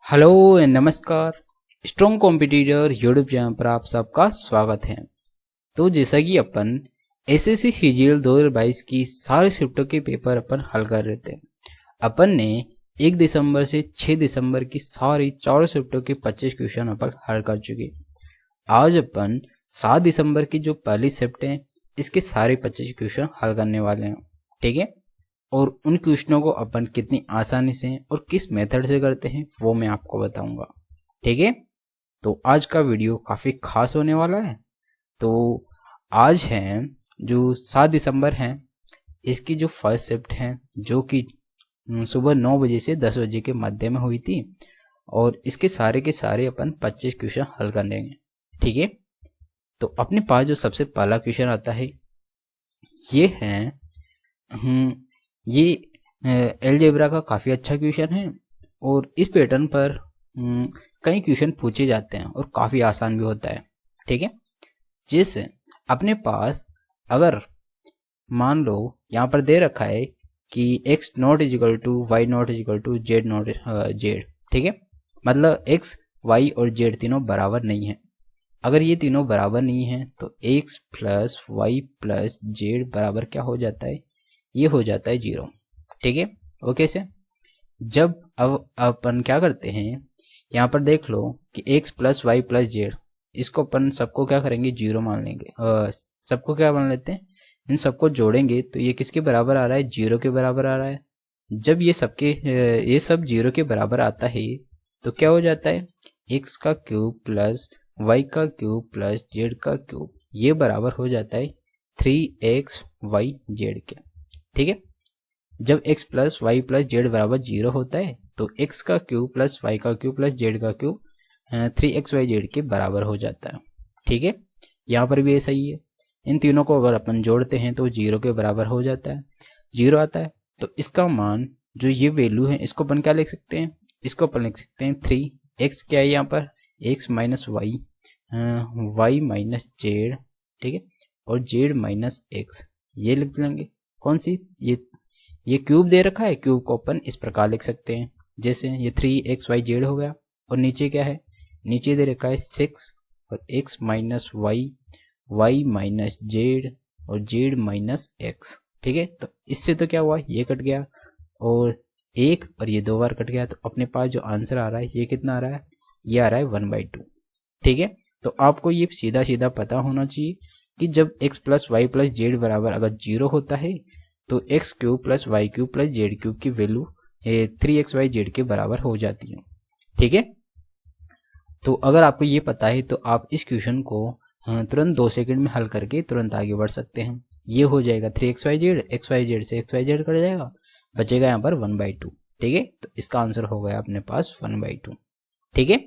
Hello नमस्कार। Strong competitor YouTube channel पर आप सबका स्वागत है। तो जैसा कि अपन एसएससी सीजीएल 2022 की सारे शिफ्टों के पेपर अपन हल कर रहे थे। अपन ने 1 दिसंबर से 6 दिसंबर की सारी 4 शिफ्टों के 25 क्वेश्चन अपन हल कर चुके। आज अपन 7 दिसंबर की जो पहली शिफ्ट है इसके सारे 25 क्वेश्चन हल करने वाले हैं, ठीक है। और उन क्वेश्चनों को अपन कितनी आसानी से और किस मेथड से करते हैं वो मैं आपको बताऊंगा, ठीक है। तो आज का वीडियो काफ़ी खास होने वाला है। तो आज है जो 7 दिसंबर है, इसकी जो फर्स्ट शिफ्ट है जो कि सुबह 9 बजे से 10 बजे के मध्य में हुई थी, और इसके सारे के सारे अपन 25 क्वेश्चन हल कर लेंगे, ठीक है। तो अपने पास जो सबसे पहला क्वेश्चन आता है ये है ये अलजेब्रा का काफ़ी अच्छा क्वेश्चन है, और इस पैटर्न पर कई क्वेश्चन पूछे जाते हैं और काफ़ी आसान भी होता है, ठीक है। जैसे अपने पास अगर मान लो यहाँ पर दे रखा है कि x not equal to y not equal to z not z, ठीक है। मतलब x y और z तीनों बराबर नहीं है। अगर ये तीनों बराबर नहीं है तो x plus y plus z बराबर क्या हो जाता है, ये हो जाता है 0, ठीक है। ओके से जब अब अपन क्या करते हैं, यहाँ पर देख लो कि x plus y plus z, इसको अपन सबको क्या करेंगे 0 मान लेंगे। सबको क्या मान लेते हैं, इन सबको जोड़ेंगे तो ये किसके बराबर आ रहा है, 0 के बराबर आ रहा है। जब ये सब 0 के बराबर आता है तो क्या हो जाता है, x का क्यूब प्लस y का क्यूब प्लस z का क्यूब, ये बराबर हो जाता है 3x y z के, ठीक है। जब x plus y plus z बराबर 0 होता है तो x का क्यूब प्लस वाई का क्यूब प्लस जेड का क्यूब 3xyz के बराबर हो जाता है, ठीक है। यहाँ पर भी ऐसा ही है। इन तीनों को अगर अपन जोड़ते हैं तो 0 के बराबर हो जाता है, 0 आता है। तो इसका मान जो ये वैल्यू है इसको अपन क्या लिख सकते हैं, इसको अपन लिख सकते हैं 3x क्या है यहाँ पर, x minus y, y minus z, ठीक है, और जेड माइनस एक्स, ये लिख लेंगे। कौन सी, ये क्यूब दे रखा है, क्यूब को अपन इस प्रकार लिख सकते हैं, जैसे ये 3xyz हो गया, और नीचे क्या है, नीचे दे रखा है 6 और x minus y, y minus z और जेड माइनस एक्स, ठीक है। तो इससे तो क्या हुआ, ये कट गया और एक और ये 2 बार कट गया, तो अपने पास जो आंसर आ रहा है ये कितना आ रहा है, ये आ रहा है 1/2, ठीक है। तो आपको ये सीधा सीधा पता होना चाहिए कि जब x plus y plus z बराबर अगर 0 होता है तो x cube plus y cube plus z cube की वैल्यू 3xyz के बराबर हो जाती है, ठीक है। तो अगर आपको ये पता है तो आप इस क्वेश्चन को तुरंत 2 सेकंड में हल करके तुरंत आगे बढ़ सकते हैं। ये हो जाएगा 3xyz, xyz से xyz कट जाएगा, बचेगा यहाँ पर 1/2, ठीक है। तो इसका आंसर हो गया अपने पास 1/2, ठीक है।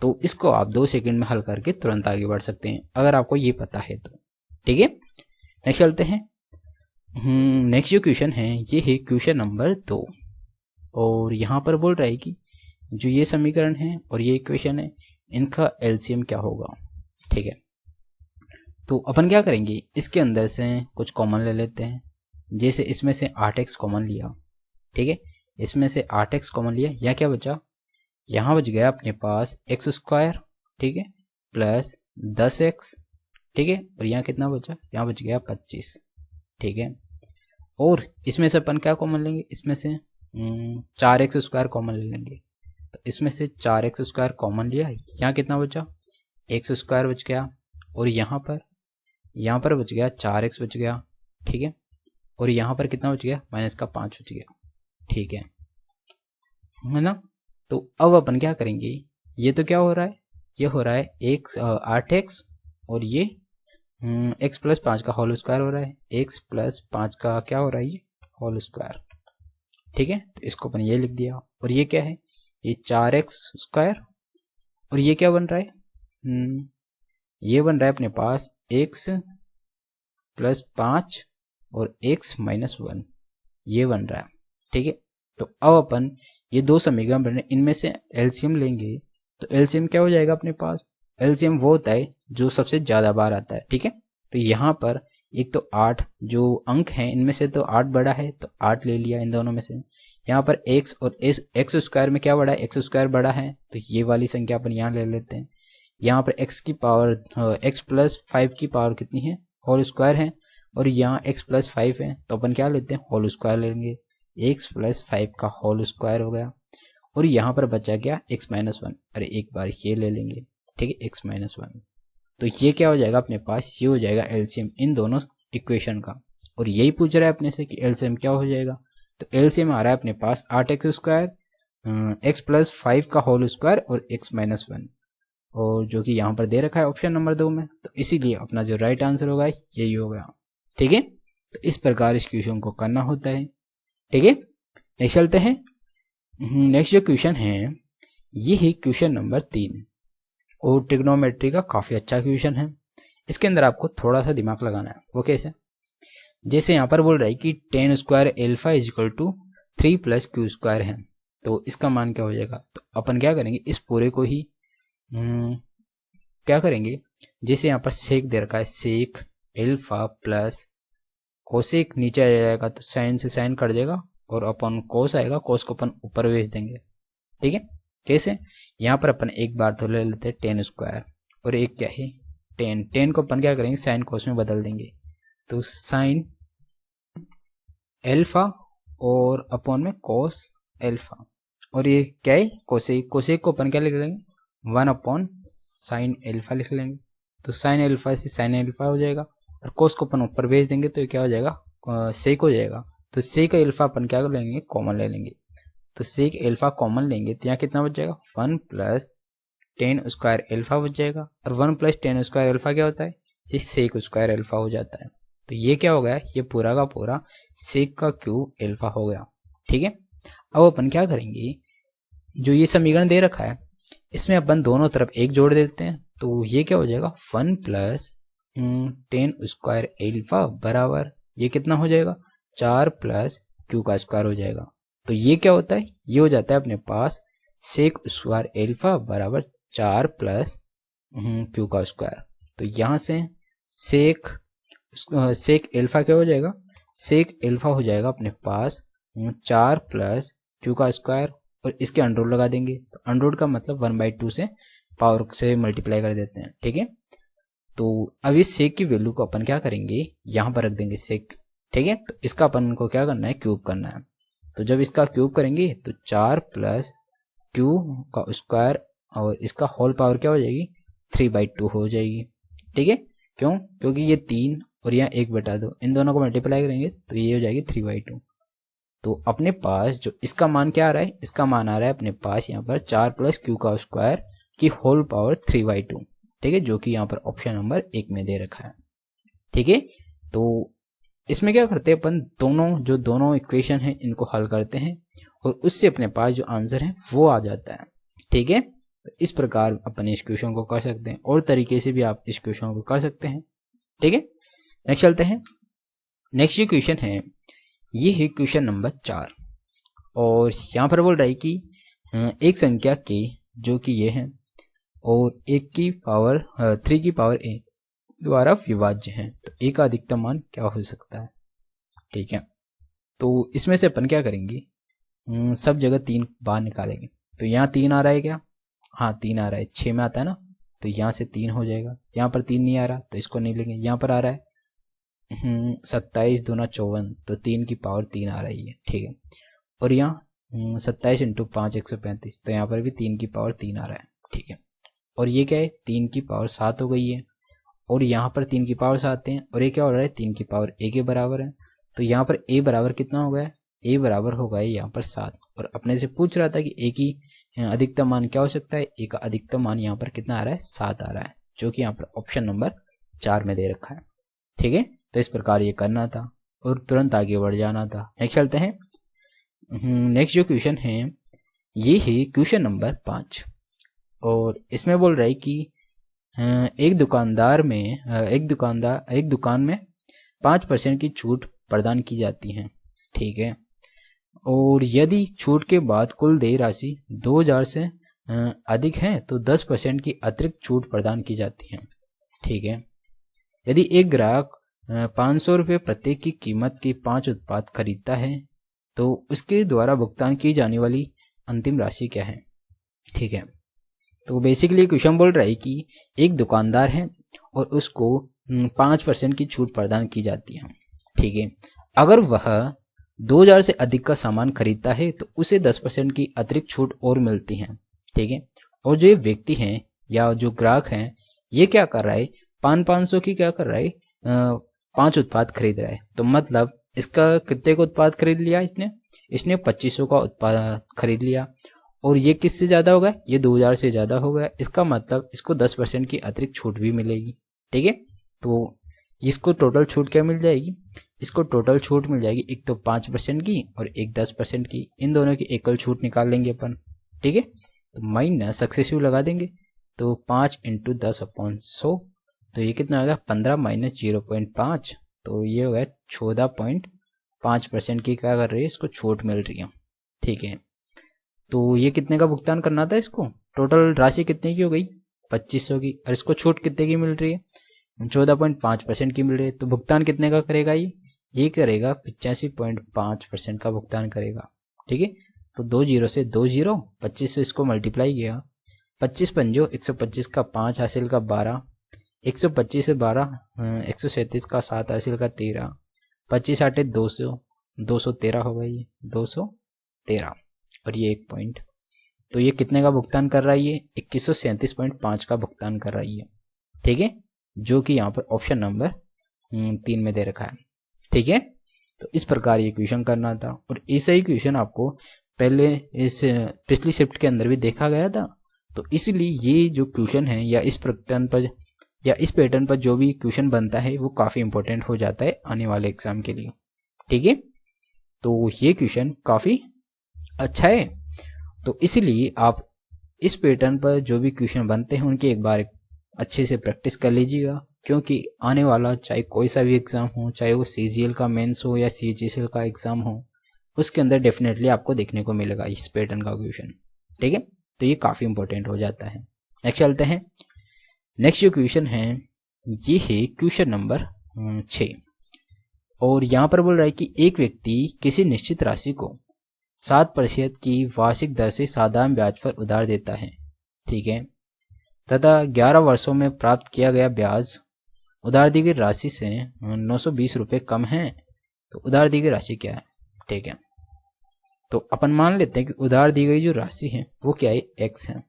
तो इसको आप 2 सेकंड में हल करके तुरंत आगे बढ़ सकते हैं अगर आपको ये पता है तो, ठीक है। नेक्स्ट चलते हैं। नेक्स्ट जो क्वेश्चन है ये है क्वेश्चन नंबर 2, और यहाँ पर बोल रहा है कि जो ये समीकरण है और ये इक्वेशन है इनका एलसीएम क्या होगा, ठीक है। तो अपन क्या करेंगे, इसके अंदर से कुछ कॉमन ले लेते हैं। जैसे इसमें से 8x कॉमन लिया, ठीक है, इसमें से 8x कॉमन लिया, या क्या बचा, यहाँ बच गया अपने पास x², ठीक है, प्लस 10x, ठीक है, और यहाँ कितना बचा, यहाँ बच गया 25, ठीक है। और इसमें से अपन क्या कॉमन लेंगे, इसमें से 4x² कॉमन ले लेंगे। तो इसमें से 4x² कॉमन लिया, यहाँ कितना बचा, x² बच गया, और यहाँ पर बच गया 4x बच गया, ठीक है, और यहाँ पर कितना बच गया, -5 बच गया, ठीक है ना। तो अब अपन क्या करेंगे, ये तो क्या हो रहा है, ये हो रहा है 8x और ये x प्लस 5 का होल स्क्वायर हो रहा है, x प्लस 5 का क्या हो रहा है, ये होल स्क्वायर, ठीक है। तो इसको अपन ये लिख दिया, और ये क्या है, ये 4x², और ये क्या बन रहा है, ये बन रहा है अपने पास x प्लस 5 और x माइनस 1, ये बन रहा है, ठीक है। तो अब अपन ये 2 समीकरण बने, इनमें से एलसीएम लेंगे, तो एलसीएम क्या हो जाएगा अपने पास, एलसीएम वो होता है जो सबसे ज़्यादा बार आता है, ठीक है। तो यहाँ पर एक तो 8 जो अंक हैं इनमें से तो 8 बड़ा है, तो 8 ले लिया इन दोनों में से। यहाँ पर x और एक्स स्क्वायर में क्या बड़ा है, एक्स स्क्वायर बड़ा है, तो ये वाली संख्या अपन यहाँ ले लेते हैं। यहाँ पर x की पावर x प्लस 5 की पावर कितनी है, होल स्क्वायर है, और यहाँ x प्लस 5 है, तो अपन क्या लेते हैं, होल स्क्वायर लेंगे। x प्लस 5 का होल स्क्वायर हो गया, और यहाँ पर बचा क्या, x माइनस 1, अरे एक बार ये ले लेंगे, ठीक है, x माइनस 1। तो ये क्या हो जाएगा अपने पास, ये हो जाएगा एलसीएम इन दोनों इक्वेशन का। और यही पूछ रहा है अपने से कि एलसीएम क्या हो जाएगा, तो एलसीएम आ रहा है अपने पास 8x स्क्वायर, x प्लस 5 का होल स्क्वायर और x माइनस 1, और जो कि यहाँ पर दे रखा है ऑप्शन नंबर 2 में, तो इसीलिए अपना जो राइट आंसर होगा यही होगा, ठीक है। तो इस प्रकार इस क्वेश्चन को करना होता है, ठीक है। नेक्स्ट चलते हैं। नेक्स्ट जो क्वेश्चन है ये है क्वेश्चन नंबर 3, और ट्रिग्नोमेट्री का काफी अच्छा क्वेश्चन है। इसके अंदर आपको थोड़ा सा दिमाग लगाना है, वो कैसे, जैसे यहाँ पर बोल रहा है कि 10 square alpha is equal to 3 plus q square है, तो इसका मान क्या हो जाएगा। तो अपन क्या करेंगे, इस पूरे को ही क्या करेंगे, जैसे यहाँ पर सेक दे रखा है, सेक एल्फा प्लस कोसेक नीचे आ जाएगा, तो साइन से साइन कट जाएगा, और अपन कोस आएगा, कोस को अपन ऊपर भेज देंगे, ठीक है। कैसे, यहाँ पर अपन एक बार तो ले लेते हैं 10 स्क्वायर, और एक क्या है 10 को अपन क्या करेंगे, साइन कोस में बदल देंगे, तो साइन एल्फा और अपॉन में कोस एल्फा, और ये क्या है कोसेक, कोसेक को अपन क्या लिख लेंगे 1 अपॉन साइन एल्फा लिख लेंगे, तो साइन एल्फा से साइन एल्फा हो जाएगा, और कोस को अपन ऊपर भेज देंगे, तो ये क्या हो जाएगा सेक हो जाएगा। तो सेक एल्फा अपन क्या कर लेंगे, कॉमन ले लेंगे, तो सेक एल्फा कॉमन लेंगे, तो यहाँ कितना बच जाएगा 1 प्लस 10 स्क्वायर एल्फा बच जाएगा, और 1 प्लस 10 स्क्वायर एल्फा क्या होता है, ये सेक स्क्वायर एल्फा हो जाता है। तो ये क्या हो गया, ये पूरा का पूरा सेक का क्यूब एल्फा हो गया, ठीक है। अब अपन क्या करेंगे, जो ये समीकरण दे रखा है इसमें अपन दोनों तरफ एक जोड़ देते हैं, तो ये क्या हो जाएगा 1 प्लस 10 स्क्वायर एल्फा बराबर ये कितना हो जाएगा 4 प्लस क्यू का स्क्वायर हो जाएगा। तो ये क्या होता है, ये हो जाता है अपने पास सेक स्क्वायर एल्फा बराबर 4 प्लस क्यू का स्क्वायर। तो यहाँ से सेक एल्फा क्या हो जाएगा, सेक एल्फा हो जाएगा अपने पास 4 प्लस क्यू का स्क्वायर, और इसके अंडर रूट लगा देंगे, तो अंडर रूट का मतलब 1/2 से पावर से मल्टीप्लाई कर देते हैं, ठीक है। तो अब इस सेक की वैल्यू को अपन क्या करेंगे, यहाँ पर रख देंगे सेक, ठीक है। तो इसका अपन को क्या करना है, क्यूब करना है। तो जब इसका क्यूब करेंगे तो 4 प्लस क्यू का स्क्वायर और इसका होल पावर क्या हो जाएगी 3/2 हो जाएगी, ठीक है। क्यों, क्योंकि ये 3 और यहाँ 1/2, इन दोनों को मल्टीप्लाई करेंगे तो ये हो जाएगी 3/2। तो अपने पास जो इसका मान क्या आ रहा है, इसका मान आ रहा है अपने पास यहाँ पर 4 प्लस क्यू का स्क्वायर की होल पावर 3/2, ठीक है, जो कि यहाँ पर ऑप्शन नंबर 1 में दे रखा है, ठीक है। तो इसमें क्या करते हैं अपन, दोनों इक्वेशन है इनको हल करते हैं, और उससे अपने पास जो आंसर है वो आ जाता है, ठीक है। तो इस प्रकार अपन इस क्वेश्चन को कर सकते हैं, और तरीके से भी आप इस क्वेश्चन को कर सकते हैं, ठीक है। नेक्स्ट चलते हैं। नेक्स्ट क्वेश्चन है, ये है क्वेश्चन नंबर 4, और यहाँ पर बोल रहा है कि एक संख्या के जो कि ये है और 1 की पावर 3 की पावर a द्वारा विभाज्य है, तो a का अधिकतम मान क्या हो सकता है, ठीक है। तो इसमें से अपन क्या करेंगे, सब जगह 3 बाहर निकालेंगे, तो यहाँ 3 आ रहा है क्या, हाँ 3 आ रहा है, 6 में आता है ना, तो यहाँ से 3 हो जाएगा, यहाँ पर 3 नहीं आ रहा तो इसको नहीं लेंगे, यहाँ पर आ रहा है 27 दूना 54, तो 3 की पावर 3 आ रही है, ठीक है। और यहाँ 27 × 5 135, तो यहाँ पर भी 3 की पावर 3 आ रहा है, ठीक है। और ये क्या है 3 की पावर 7 हो गई है, और यहाँ पर 3 की पावर 7 है, और ये क्या हो रहा है 3 की पावर a के बराबर है, तो यहाँ पर a बराबर कितना हो गया, a बराबर हो गया यहाँ पर 7, और अपने से पूछ रहा था कि a की अधिकतम मान क्या हो सकता है, a का अधिकतम मान यहाँ पर कितना आ रहा है 7 आ रहा है, जो कि यहाँ पर ऑप्शन नंबर 4 में दे रखा है, ठीक है। तो इस प्रकार ये करना था और तुरंत आगे बढ़ जाना था। नेक्स्ट चलते हैं। नेक्स्ट जो क्वेश्चन है ये है क्वेश्चन नंबर 5, और इसमें बोल रहा है कि एक दुकान में 5% की छूट प्रदान की जाती है, ठीक है। और यदि छूट के बाद कुल देय राशि 2000 से अधिक है तो 10% की अतिरिक्त छूट प्रदान की जाती है, ठीक है। यदि एक ग्राहक 500 रुपये प्रत्येक की कीमत के 5 उत्पाद खरीदता है तो उसके द्वारा भुगतान की जाने वाली अंतिम राशि क्या है। ठीक है, तो बेसिकली क्वेश्चन बोल रहा है कि एक दुकानदार है और उसको 5% की छूट प्रदान की जाती है। ठीक है, अगर वह 2000 से अधिक का सामान खरीदता है तो उसे 10% की अतिरिक्त छूट और मिलती है। ठीक है, और जो ये व्यक्ति हैं या जो ग्राहक हैं ये क्या कर रहा है, 500 की क्या कर रहा है, 5 उत्पाद खरीद रहा है। तो मतलब इसका कितने का उत्पाद खरीद लिया इसने 2500 का उत्पाद खरीद लिया, और ये किससे ज़्यादा होगा, ये 2000 से ज़्यादा होगा। इसका मतलब इसको 10% की अतिरिक्त छूट भी मिलेगी। ठीक है, तो इसको टोटल छूट क्या मिल जाएगी, इसको टोटल छूट मिल जाएगी एक तो 5% की और एक 10% की, इन दोनों की एकल छूट निकाल लेंगे अपन। ठीक है, तो माइनस सक्सेसिव लगा देंगे, तो 5 × 10/100, तो ये कितना होगा 15 माइनस 0.5, तो ये होगा 14.5% की क्या कर रही है, इसको छूट मिल रही है। ठीक है, तो ये कितने का भुगतान करना था इसको, टोटल राशि कितने की हो गई 2500 की, और इसको छूट कितने की मिल रही है 14.5% की मिल रही है। तो भुगतान कितने का करेगा ये करेगा 85.5% का भुगतान करेगा। ठीक है, तो 20 से 20, 25 से इसको मल्टीप्लाई किया, 25 पंजो 125 का 5 हासिल का 12, 125 से 12 137 का 7 हासिल का 13, 25 8 200, 213 होगा ये 213, और ये 1 पॉइंट। तो ये कितने का भुगतान कर रहा है, ये 2137.5 का भुगतान कर रही है। ठीक है, जो कि यहाँ पर ऑप्शन नंबर 3 में दे रखा है। ठीक है, तो इस प्रकार ये क्वेश्चन करना था, और ऐसा ही क्वेश्चन आपको पहले इस पिछली शिफ्ट के अंदर भी देखा गया था। तो इसलिए ये जो क्वेश्चन है या इस पैटर्न पर जो भी क्वेश्चन बनता है वो काफ़ी इंपॉर्टेंट हो जाता है आने वाले एग्जाम के लिए। ठीक है, तो ये क्वेश्चन काफ़ी अच्छा है, तो इसलिए आप इस पैटर्न पर जो भी क्वेश्चन बनते हैं उनकी एक बार अच्छे से प्रैक्टिस कर लीजिएगा, क्योंकि आने वाला चाहे कोई सा भी एग्ज़ाम हो, चाहे वो CGL का मेंस हो या CHSL का एग्ज़ाम हो, उसके अंदर डेफिनेटली आपको देखने को मिलेगा इस पैटर्न का क्वेश्चन। ठीक है, तो ये काफ़ी इंपॉर्टेंट हो जाता है। नेक्स्ट चलते हैं, नेक्स्ट जो क्वेश्चन है ये है क्वेश्चन नंबर 6, और यहाँ पर बोल रहा है कि एक व्यक्ति किसी निश्चित राशि को 7% की वार्षिक दर से साधारण ब्याज पर उधार देता है। ठीक है, तथा 11 वर्षों में प्राप्त किया गया ब्याज उधार दी गई राशि से 920 रुपये कम है। तो उधार दी गई राशि क्या है। ठीक है, तो अपन मान लेते हैं कि उधार दी गई जो राशि है वो क्या है, x है,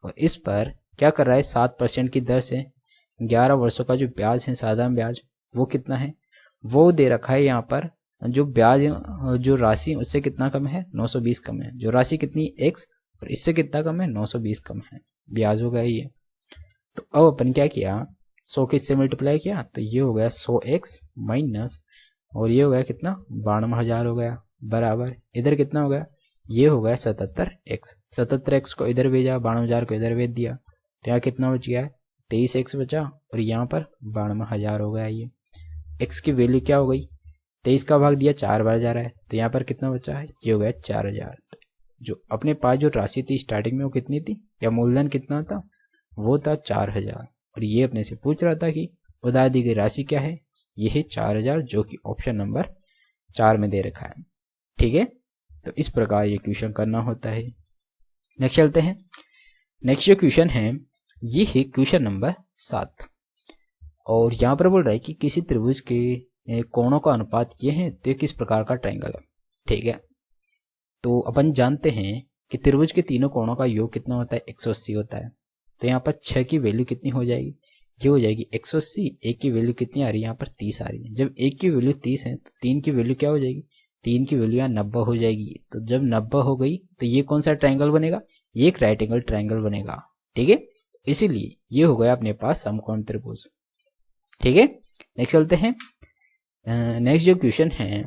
और इस पर क्या कर रहा है 7% की दर से 11 वर्षों का जो ब्याज है, साधारण ब्याज, वो कितना है, वो दे रखा है। यहाँ पर जो ब्याज जो राशि उससे कितना कम है, 920 कम है। जो राशि कितनी x, और इससे कितना कम है, 920 कम है, ब्याज हो गया ये। तो अब अपन क्या किया, 100 के इससे मल्टीप्लाई किया, तो ये हो गया 100x माइनस, और ये हो गया कितना 92,000 हो गया, बराबर इधर कितना हो गया, ये हो गया 77x। 77x को इधर भेजा, 92,000 को इधर भेज दिया, तो यहाँ कितना बच गया है 23x बचा, और यहाँ पर 92,000 हो गया। ये x की वैल्यू क्या हो गई, 23 का भाग दिया 4 बार जा रहा है, तो यहाँ पर कितना बचा है, ये हो गया 4000। जो अपने पास जो राशि थी स्टार्टिंग में वो कितनी थी, या मूलधन कितना था, वो था 4000, और ये अपने से पूछ रहा था कि उधार दी गई राशि क्या है, ये है 4000, जो कि ऑप्शन नंबर 4 में दे रखा है। ठीक है, तो इस प्रकार ये क्वेश्चन करना होता है। नेक्स्ट चलते हैं, नेक्स्ट जो क्वेश्चन है ये है क्वेश्चन नंबर 7, और यहाँ पर बोल रहा है कि किसी त्रिभुज के कोणों का अनुपात ये है तो किस प्रकार का ट्रायंगल है। ठीक है, तो अपन जानते हैं कि त्रिभुज के तीनों कोणों का योग कितना होता है, 180 होता है। तो यहाँ पर 6 की वैल्यू कितनी हो जाएगी, ये हो जाएगी 180। एक की वैल्यू कितनी आ रही है, यहाँ पर 30 आ रही है। जब एक की वैल्यू 30 है तो 3 की वैल्यू क्या हो जाएगी, 3 की वैल्यू यहाँ 90 हो जाएगी। तो जब 90 हो गई तो ये कौन सा ट्रायंगल बनेगा, ये एक राइट एंगल ट्रायंगल बनेगा। ठीक है, इसीलिए ये हो गया अपने पास समकोण त्रिभुज। ठीक है, नेक्स्ट चलते हैं, नेक्स्ट जो क्वेश्चन है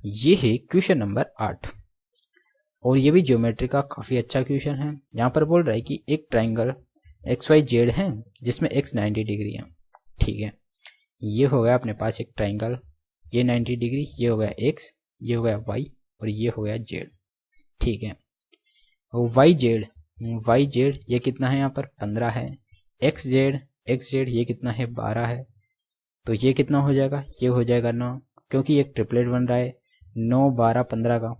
ये है क्वेश्चन नंबर 8, और ये भी ज्योमेट्री का काफी अच्छा क्वेश्चन है। यहाँ पर बोल रहा है कि एक ट्रायंगल XYZ है जिसमें x 90 डिग्री है। ठीक है, ये हो गया अपने पास एक ट्रायंगल, ये 90 डिग्री, ये हो गया x, ये हो गया y, और ये हो गया z। ठीक है, और YZ ये कितना है, यहाँ पर 15 है। XZ ये कितना है, 12 है। तो ये कितना हो जाएगा, ये हो जाएगा 9, क्योंकि एक ट्रिपलेट बन रहा है 9 12 15 का।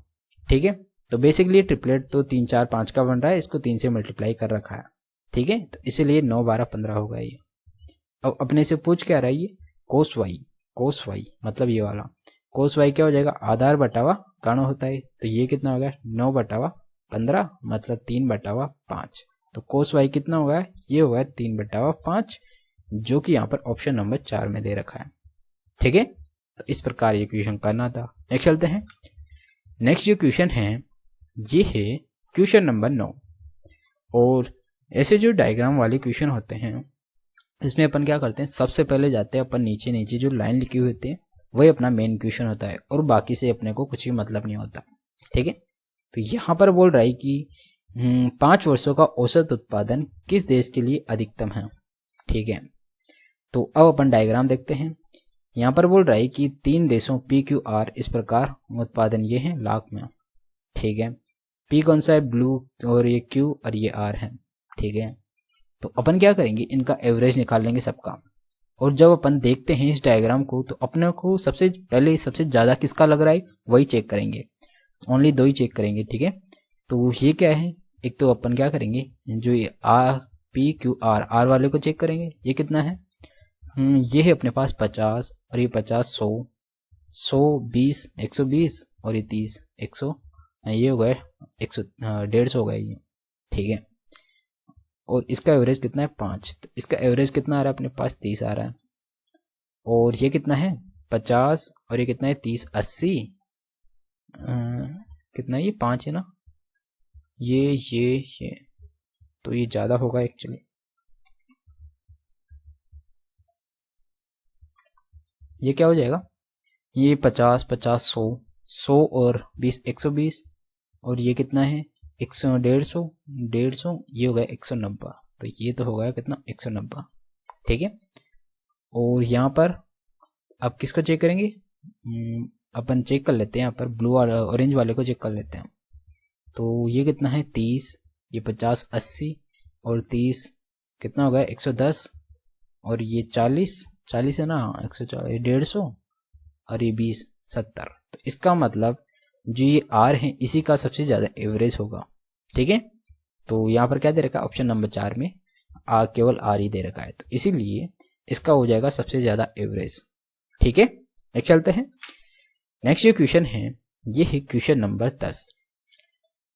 ठीक है। तो बेसिकली ट्रिपलेट तो 3 4 5 का बन रहा है, इसको 3 से मल्टीप्लाई कर रखा है, ठीक है। तो इसीलिए 9 12 15 होगा ये। अब अपने से पूछ क्या रहा है ये, कोस वाई मतलब ये वाला कोस वाई क्या हो जाएगा, आधार बटावा काणो होता है। तो ये कितना हो गया 9 बटावा 15 मतलब 3 बटावा 5। तो कोस वाई कितना होगा, ये होगा 3 बटावा 5, जो कि यहाँ पर ऑप्शन नंबर 4 में दे रखा है, ठीक है। तो इस प्रकार ये क्वेश्चन करना था। नेक्स्ट चलते हैं। नेक्स्ट जो क्वेश्चन है ये है क्वेश्चन नंबर 9। और ऐसे जो डायग्राम वाले क्वेश्चन होते हैं इसमें अपन क्या करते हैं, सबसे पहले जाते हैं अपन नीचे नीचे जो लाइन लिखी हुई होती है वही अपना मेन क्वेश्चन होता है, और बाकी से अपने को कुछ भी मतलब नहीं होता, ठीक है। तो यहाँ पर बोल रहा है कि 5 वर्षों का औसत उत्पादन किस देश के लिए अधिकतम है, ठीक है। तो अब अपन डायग्राम देखते हैं। यहाँ पर बोल रहा है कि 3 देशों PQR इस प्रकार उत्पादन ये है लाख में, ठीक है। P कौन सा है, ब्लू, और ये Q और ये R है, ठीक है। तो अपन क्या करेंगे, इनका एवरेज निकाल लेंगे सबका। और जब अपन देखते हैं इस डायग्राम को तो अपने को सबसे पहले सबसे ज्यादा किसका लग रहा है वही चेक करेंगे, ओनली 2 ही चेक करेंगे, ठीक है। तो ये क्या है, एक तो अपन क्या करेंगे जो ये PQR R वाले को चेक करेंगे, ये कितना है, ये है अपने पास 50, और ये 50 100 100 20 120 और ये 30 100, ये हो गए 100 150 हो गए ये, ठीक है। और इसका एवरेज कितना है 5, तो इसका एवरेज कितना आ रहा है अपने पास 30 आ रहा है। और ये कितना है 50, और ये कितना है 30 80 कितना है ये 5 है ना, ये तो ये ज़्यादा होगा एक्चुअली, ये क्या हो जाएगा, ये 50 50 100 100 और 20 120, और ये कितना है 100 150, ये हो गया 190, तो ये तो हो गया कितना 190, ठीक है। और यहाँ पर अब किसको चेक करेंगे, अपन चेक कर लेते हैं यहाँ पर ब्लू और ऑरेंज वाले को चेक कर लेते हैं। तो ये कितना है 30, ये 50 80 और 30 कितना हो गया 110, और ये 40 है ना 140 150, और ये 20 70। तो इसका मतलब जो ये R है इसी का सबसे ज़्यादा एवरेज होगा, ठीक है। तो यहाँ पर क्या दे रखा है ऑप्शन नंबर 4 में केवल R ही दे रखा है, तो इसीलिए इसका हो जाएगा सबसे ज़्यादा एवरेज, ठीक है। नेक्स्ट चलते हैं। नेक्स्ट जो क्वेश्चन है ये है क्वेश्चन नंबर 10।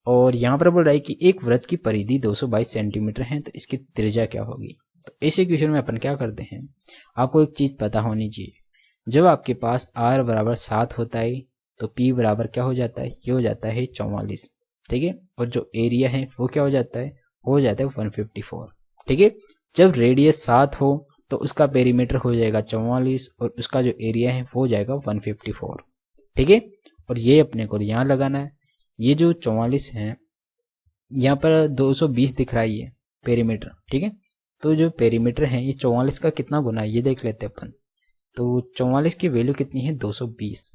और यहाँ पर बोल रहा है कि एक वृत्त की परिधि 222 सेंटीमीटर है, तो इसकी त्रिज्या क्या होगी। तो ऐसे क्वेश्चन में अपन क्या करते हैं, आपको एक चीज पता होनी चाहिए, जब आपके पास R बराबर 7 होता है तो P बराबर क्या हो जाता है, ये हो जाता है 44, ठीक है। और जो एरिया है वो क्या हो जाता है, 154, ठीक है। जब रेडियस 7 हो तो उसका पेरीमीटर हो जाएगा 44, और उसका जो एरिया है वो हो जाएगा 154, ठीक है। और ये अपने को यहाँ लगाना है, ये जो 44 है यहाँ पर 220 दिख रहा है ये पेरीमीटर, ठीक है। तो जो पेरीमीटर है ये 44 का कितना गुना है ये देख लेते हैं अपन। तो 44 की वैल्यू कितनी है 220,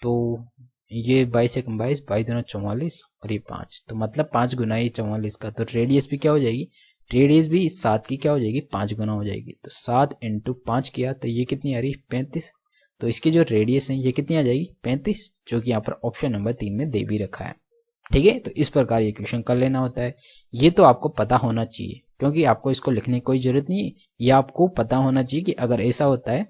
तो ये 22 1 22 22 दूना 44 और ये 5, तो मतलब 5 गुना ये 44 का। तो रेडियस भी क्या हो जाएगी, रेडियस भी इस 7 की क्या हो जाएगी 5 गुना हो जाएगी। तो 7 × 5 किया तो ये कितनी आ रही 35, तो इसकी जो रेडियस है ये कितनी आ जाएगी 35, जो कि यहाँ पर ऑप्शन नंबर 3 में दे भी रखा है, ठीक है। तो इस प्रकार ये क्वेश्चन कर लेना होता है। ये तो आपको पता होना चाहिए क्योंकि आपको इसको लिखने की कोई जरूरत नहीं है, ये आपको पता होना चाहिए कि अगर ऐसा होता है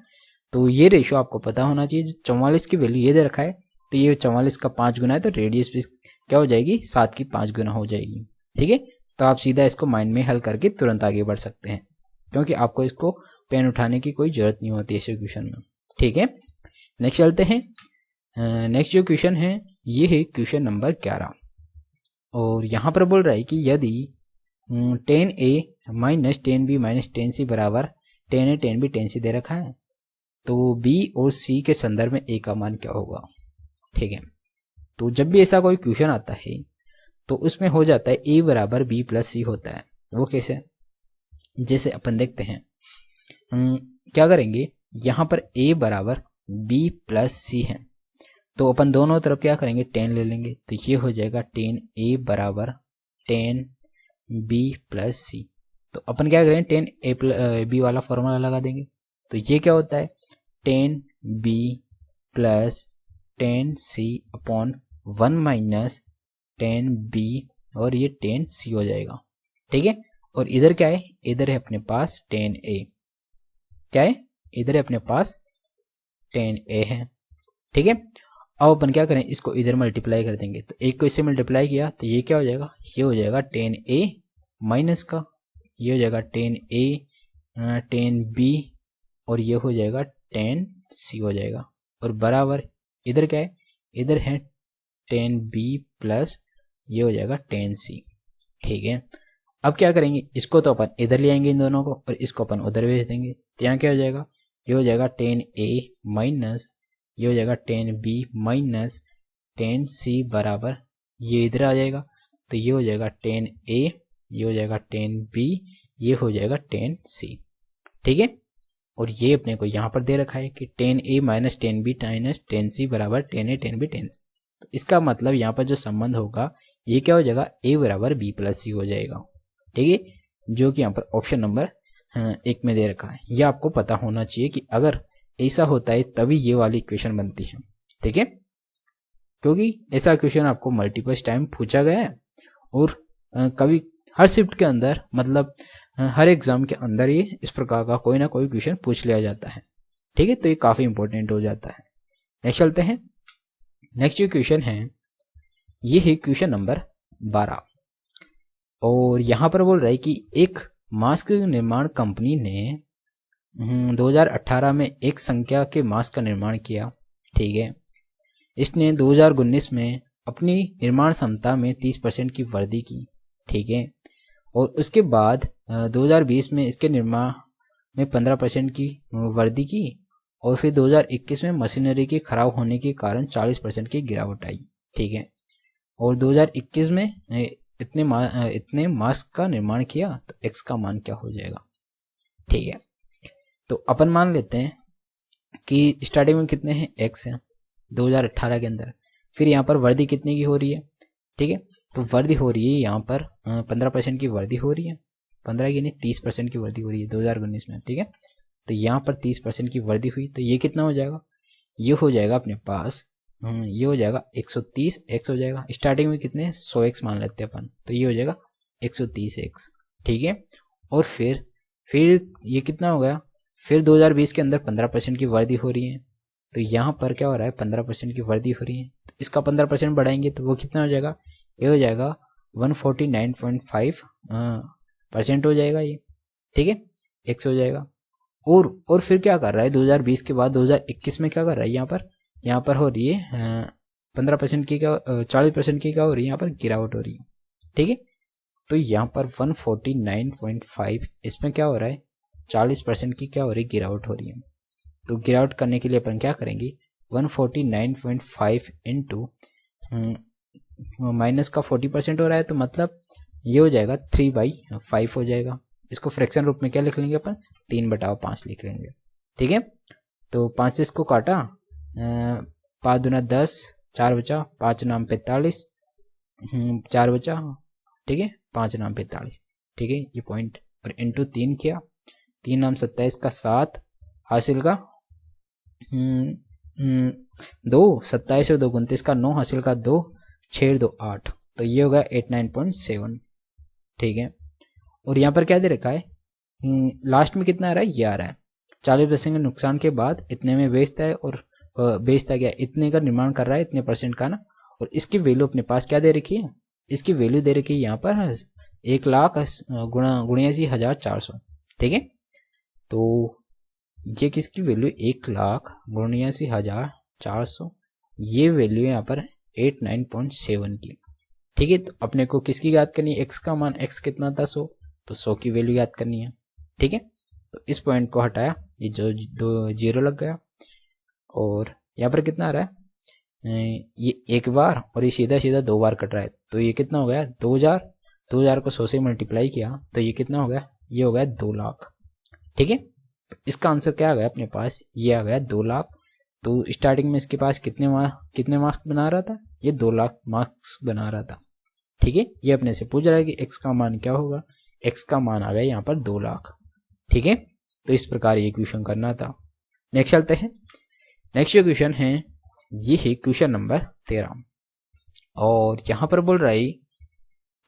तो ये रेशियो आपको पता होना चाहिए। 44 की वैल्यू ये दे रखा है तो ये 44 का 5 गुना है, तो रेडियस भी क्या हो जाएगी 7 की 5 गुना हो जाएगी, ठीक है। तो आप सीधा इसको माइंड में हल करके तुरंत आगे बढ़ सकते हैं क्योंकि आपको इसको पेन उठाने की कोई जरूरत नहीं होती ऐसे क्वेश्चन में, ठीक है। नेक्स्ट चलते हैं। नेक्स्ट जो क्वेश्चन है ये है क्वेश्चन नंबर 11। और यहाँ पर बोल रहा है कि यदि 10A minus 10B minus 10C बराबर 10A 10B 10C दे रखा है तो B और C के संदर्भ में A का मान क्या होगा, ठीक है। तो जब भी ऐसा कोई क्वेश्चन आता है तो उसमें हो जाता है A बराबर B प्लस C होता है। वो कैसे, जैसे अपन देखते हैं क्या करेंगे, यहाँ पर A बराबर B प्लस C है तो अपन दोनों तरफ क्या करेंगे 10 ले लेंगे, तो ये हो जाएगा 10A बराबर 10B प्लस C। तो अपन क्या करेंगे 10A वाला फॉर्मूला लगा देंगे, तो ये क्या होता है 10B plus 10C upon 1 minus 10b और ये 10c हो जाएगा। ठीक है, और इधर क्या है, इधर है अपने पास 10a। क्या है, इधर है अपने पास 10a है। ठीक है, अब अपन क्या करें, इसको इधर मल्टीप्लाई कर देंगे। तो एक को इससे मल्टीप्लाई किया तो ये क्या हो जाएगा, ये हो जाएगा 10a माइनस का, ये हो जाएगा 10a 10b और ये हो जाएगा 10c हो जाएगा। और बराबर इधर क्या है, इधर है 10b प्लस ये हो जाएगा 10c। ठीक है, अब क्या करेंगे, इसको तो अपन इधर ले आएंगे इन दोनों को और इसको अपन उधर भेज देंगे। तो यहाँ क्या हो जाएगा, ये हो जाएगा 10a माइनस ये हो जाएगा 10b माइनस 10c बराबर ये इधर आ जाएगा। तो ये हो जाएगा 10a, ये हो जाएगा 10b, ये हो जाएगा 10c। ठीक है, और ये अपने को यहाँ पर दे रखा है कि 10a minus 10b minus 10c बराबर 10a 10b 10c। तो इसका मतलब यहाँ पर जो संबंध होगा ये क्या हो जाएगा, a बराबर b प्लस c हो जाएगा। ठीक है, जो कि यहाँ पर ऑप्शन नंबर 1 में दे रखा है। यह आपको पता होना चाहिए कि अगर ऐसा होता है तभी ये वाली इक्वेशन बनती है। ठीक है, क्योंकि ऐसा इक्वेशन आपको मल्टीपल टाइम पूछा गया है और कभी हर शिफ्ट के अंदर, मतलब हर एग्जाम के अंदर ये इस प्रकार का कोई ना कोई क्वेश्चन पूछ लिया जाता है। ठीक है, तो ये काफी इंपॉर्टेंट हो जाता है। नेक्स्ट चलते हैं। नेक्स्ट जो क्वेश्चन है ये है क्वेश्चन नंबर 12 और यहाँ पर बोल रहा है कि एक मास्क निर्माण कंपनी ने 2018 में एक संख्या के मास्क का निर्माण किया। ठीक है, इसने 2019 में अपनी निर्माण क्षमता में 30% की वृद्धि की। ठीक है, और उसके बाद 2020 में इसके निर्माण में 15% की वृद्धि की और फिर 2021 में मशीनरी के खराब होने के कारण 40% की गिरावट आई। ठीक है, और 2021 में इतने मास्क का निर्माण किया, तो x का मान क्या हो जाएगा। ठीक है, तो अपन मान लेते हैं कि स्टार्टिंग में कितने हैं, x है 2018 के अंदर, फिर यहाँ पर वृद्धि कितने की हो रही है। ठीक है, तो वृद्धि हो रही है यहाँ पर 15% की वृद्धि हो रही है, 15 की नहीं 30% की वृद्धि हो रही है 2019 में। ठीक है, तो यहाँ पर 30% की वृद्धि हुई, तो ये कितना हो जाएगा, ये हो जाएगा अपने पास ये हो जाएगा 130x हो जाएगा। स्टार्टिंग में कितने 100x मान लेते हैं अपन, तो ये हो जाएगा 130x। ठीक है, और फिर ये कितना हो गया, फिर 2020 के अंदर 15% की वृद्धि हो रही है, तो यहाँ पर क्या हो रहा है 15% की वृद्धि हो रही है, तो इसका 15% बढ़ाएंगे तो वो कितना हो जाएगा, ये हो जाएगा 149.5% हो जाएगा ये। ठीक है, x हो जाएगा। और फिर क्या कर रहा है 2020 के बाद 2021 में क्या कर रहा है, यहाँ पर हो रही है 15% की क्या 40% की क्या हो रही है, यहाँ पर गिरावट हो रही है। ठीक है, तो यहाँ पर 149.5 इसमें क्या हो रहा है 40% की क्या हो रही है, गिरावट हो रही है। तो गिरावट करने के लिए अपन क्या करेंगे, 149.5 इंटू माइनस का 40% हो रहा है, तो मतलब ये हो जाएगा 3/5 हो जाएगा। इसको फ्रैक्शन रूप में क्या लिख लेंगे अपन, 3/5 लिख लेंगे। ठीक है, तो 5 से इसको काटा, 5 दूना 10, 4 बचा, 5 नाम 45, 4 बचा। ठीक है, 5 नाम 45। ठीक है, ये पॉइंट और इंटू 3 किया, 3 नाम 27 का 7 हासिल का 2, 27 और 2 29 का 9 हासिल का 2, 6 2 8, तो ये होगा 89.7। ठीक है, और यहाँ पर क्या दे रखा है, लास्ट में कितना आ रहा है, ये आ रहा है 40% के नुकसान के बाद इतने में बेचता है और बेचता गया इतने का निर्माण कर रहा है, इतने % का ना। और इसकी वैल्यू अपने पास क्या दे रखी है, इसकी वैल्यू दे रखी है यहाँ पर 1,79,400। ठीक है, तो ये किसकी वैल्यू 1,79,400, ये वैल्यू यहाँ पर 89.7 की। ठीक है, तो अपने को किसकी याद करनी है, x का मान, x कितना था 100, तो 100 की वैल्यू याद करनी है। ठीक है, तो इस पॉइंट को हटाया, ये जो 2 0 लग गया और यहाँ पर कितना आ रहा है, ये एक बार और ये सीधा सीधा 2 बार कट रहा है, तो ये कितना हो गया 2000 को 100 से मल्टीप्लाई किया तो ये कितना हो गया, ये हो गया 2 लाख। ठीक है, तो इसका आंसर क्या आ गया अपने पास, ये आ गया 2 लाख। तो स्टार्टिंग में इसके पास कितने मार्क्स बना रहा था, ये 2 लाख मार्क्स बना रहा था। ठीक है, ये अपने से पूछ रहा है कि x का मान क्या होगा, x का मान आ गया यहाँ पर 2 लाख। ठीक है, तो इस प्रकार ये क्वेश्चन करना था। नेक्स्ट चलते हैं। नेक्स्ट जो क्वेश्चन है ये है क्वेश्चन नंबर 13 और यहाँ पर बोल रहा है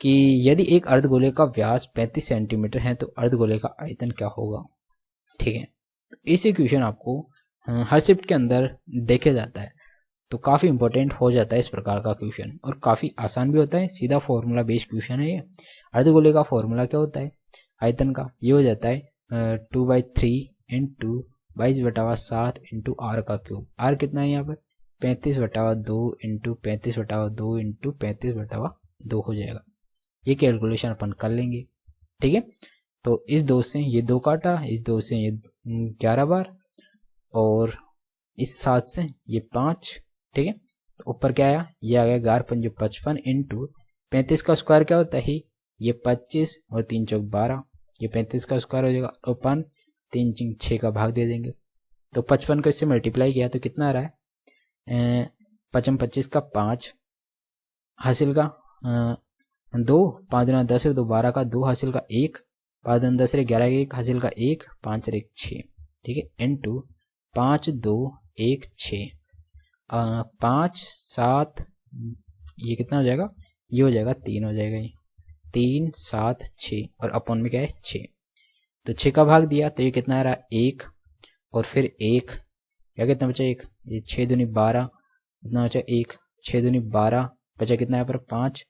कि यदि एक अर्धगोले का व्यास 35 सेंटीमीटर है तो अर्धगोले का आयतन क्या होगा। ठीक है, तो इस इक्वेशन आपको हर शिफ्ट के अंदर देखे जाता है, तो काफ़ी इंपॉर्टेंट हो जाता है इस प्रकार का क्वेश्चन, और काफ़ी आसान भी होता है, सीधा फॉर्मूला बेस्ड क्वेश्चन है ये। अर्धगोले का फॉर्मूला क्या होता है आयतन का, ये हो जाता है 2/3 इंटू 22/7 इंटू आर का क्यूब। आर कितना है यहाँ पर 35/2 इंटू 35/2 इंटू 35/2 हो जाएगा। ये कैलकुलेशन अपन कर लेंगे। ठीक है, तो इस 2 से ये 2 काटा, इस 2 से ये 11 बार, और इस 7 से ये 5। ठीक है, तो ऊपर क्या आया, ये आ गया 11×5 55 इंटू 35 का स्क्वायर क्या होता है, ये 25 और 3 चौक 12, ये 35 का स्क्वायर हो जाएगा। अपन 3 चिंग 6 का भाग दे देंगे, तो 55 को इससे मल्टीप्लाई किया तो कितना आ रहा है 25 का 5 हासिल का 2, 5 दूना 10 2 12 का 2 हासिल का 1, 5 दूना 10 11 1 हासिल का 1, 5 1 6। ठीक है, इंटू 5 2 1 6 5 7, ये कितना हो जाएगा, ये हो जाएगा 3 हो जाएगा, ये 3 7 6, और अपन में क्या है 6, तो 6 का भाग दिया तो ये कितना आ रहा है 1, और फिर 1, या कितना बचा 1, ये 6 दूनी 12, कितना बचा 1, 6 दूनी 12, बचा कितना यहाँ पर 5,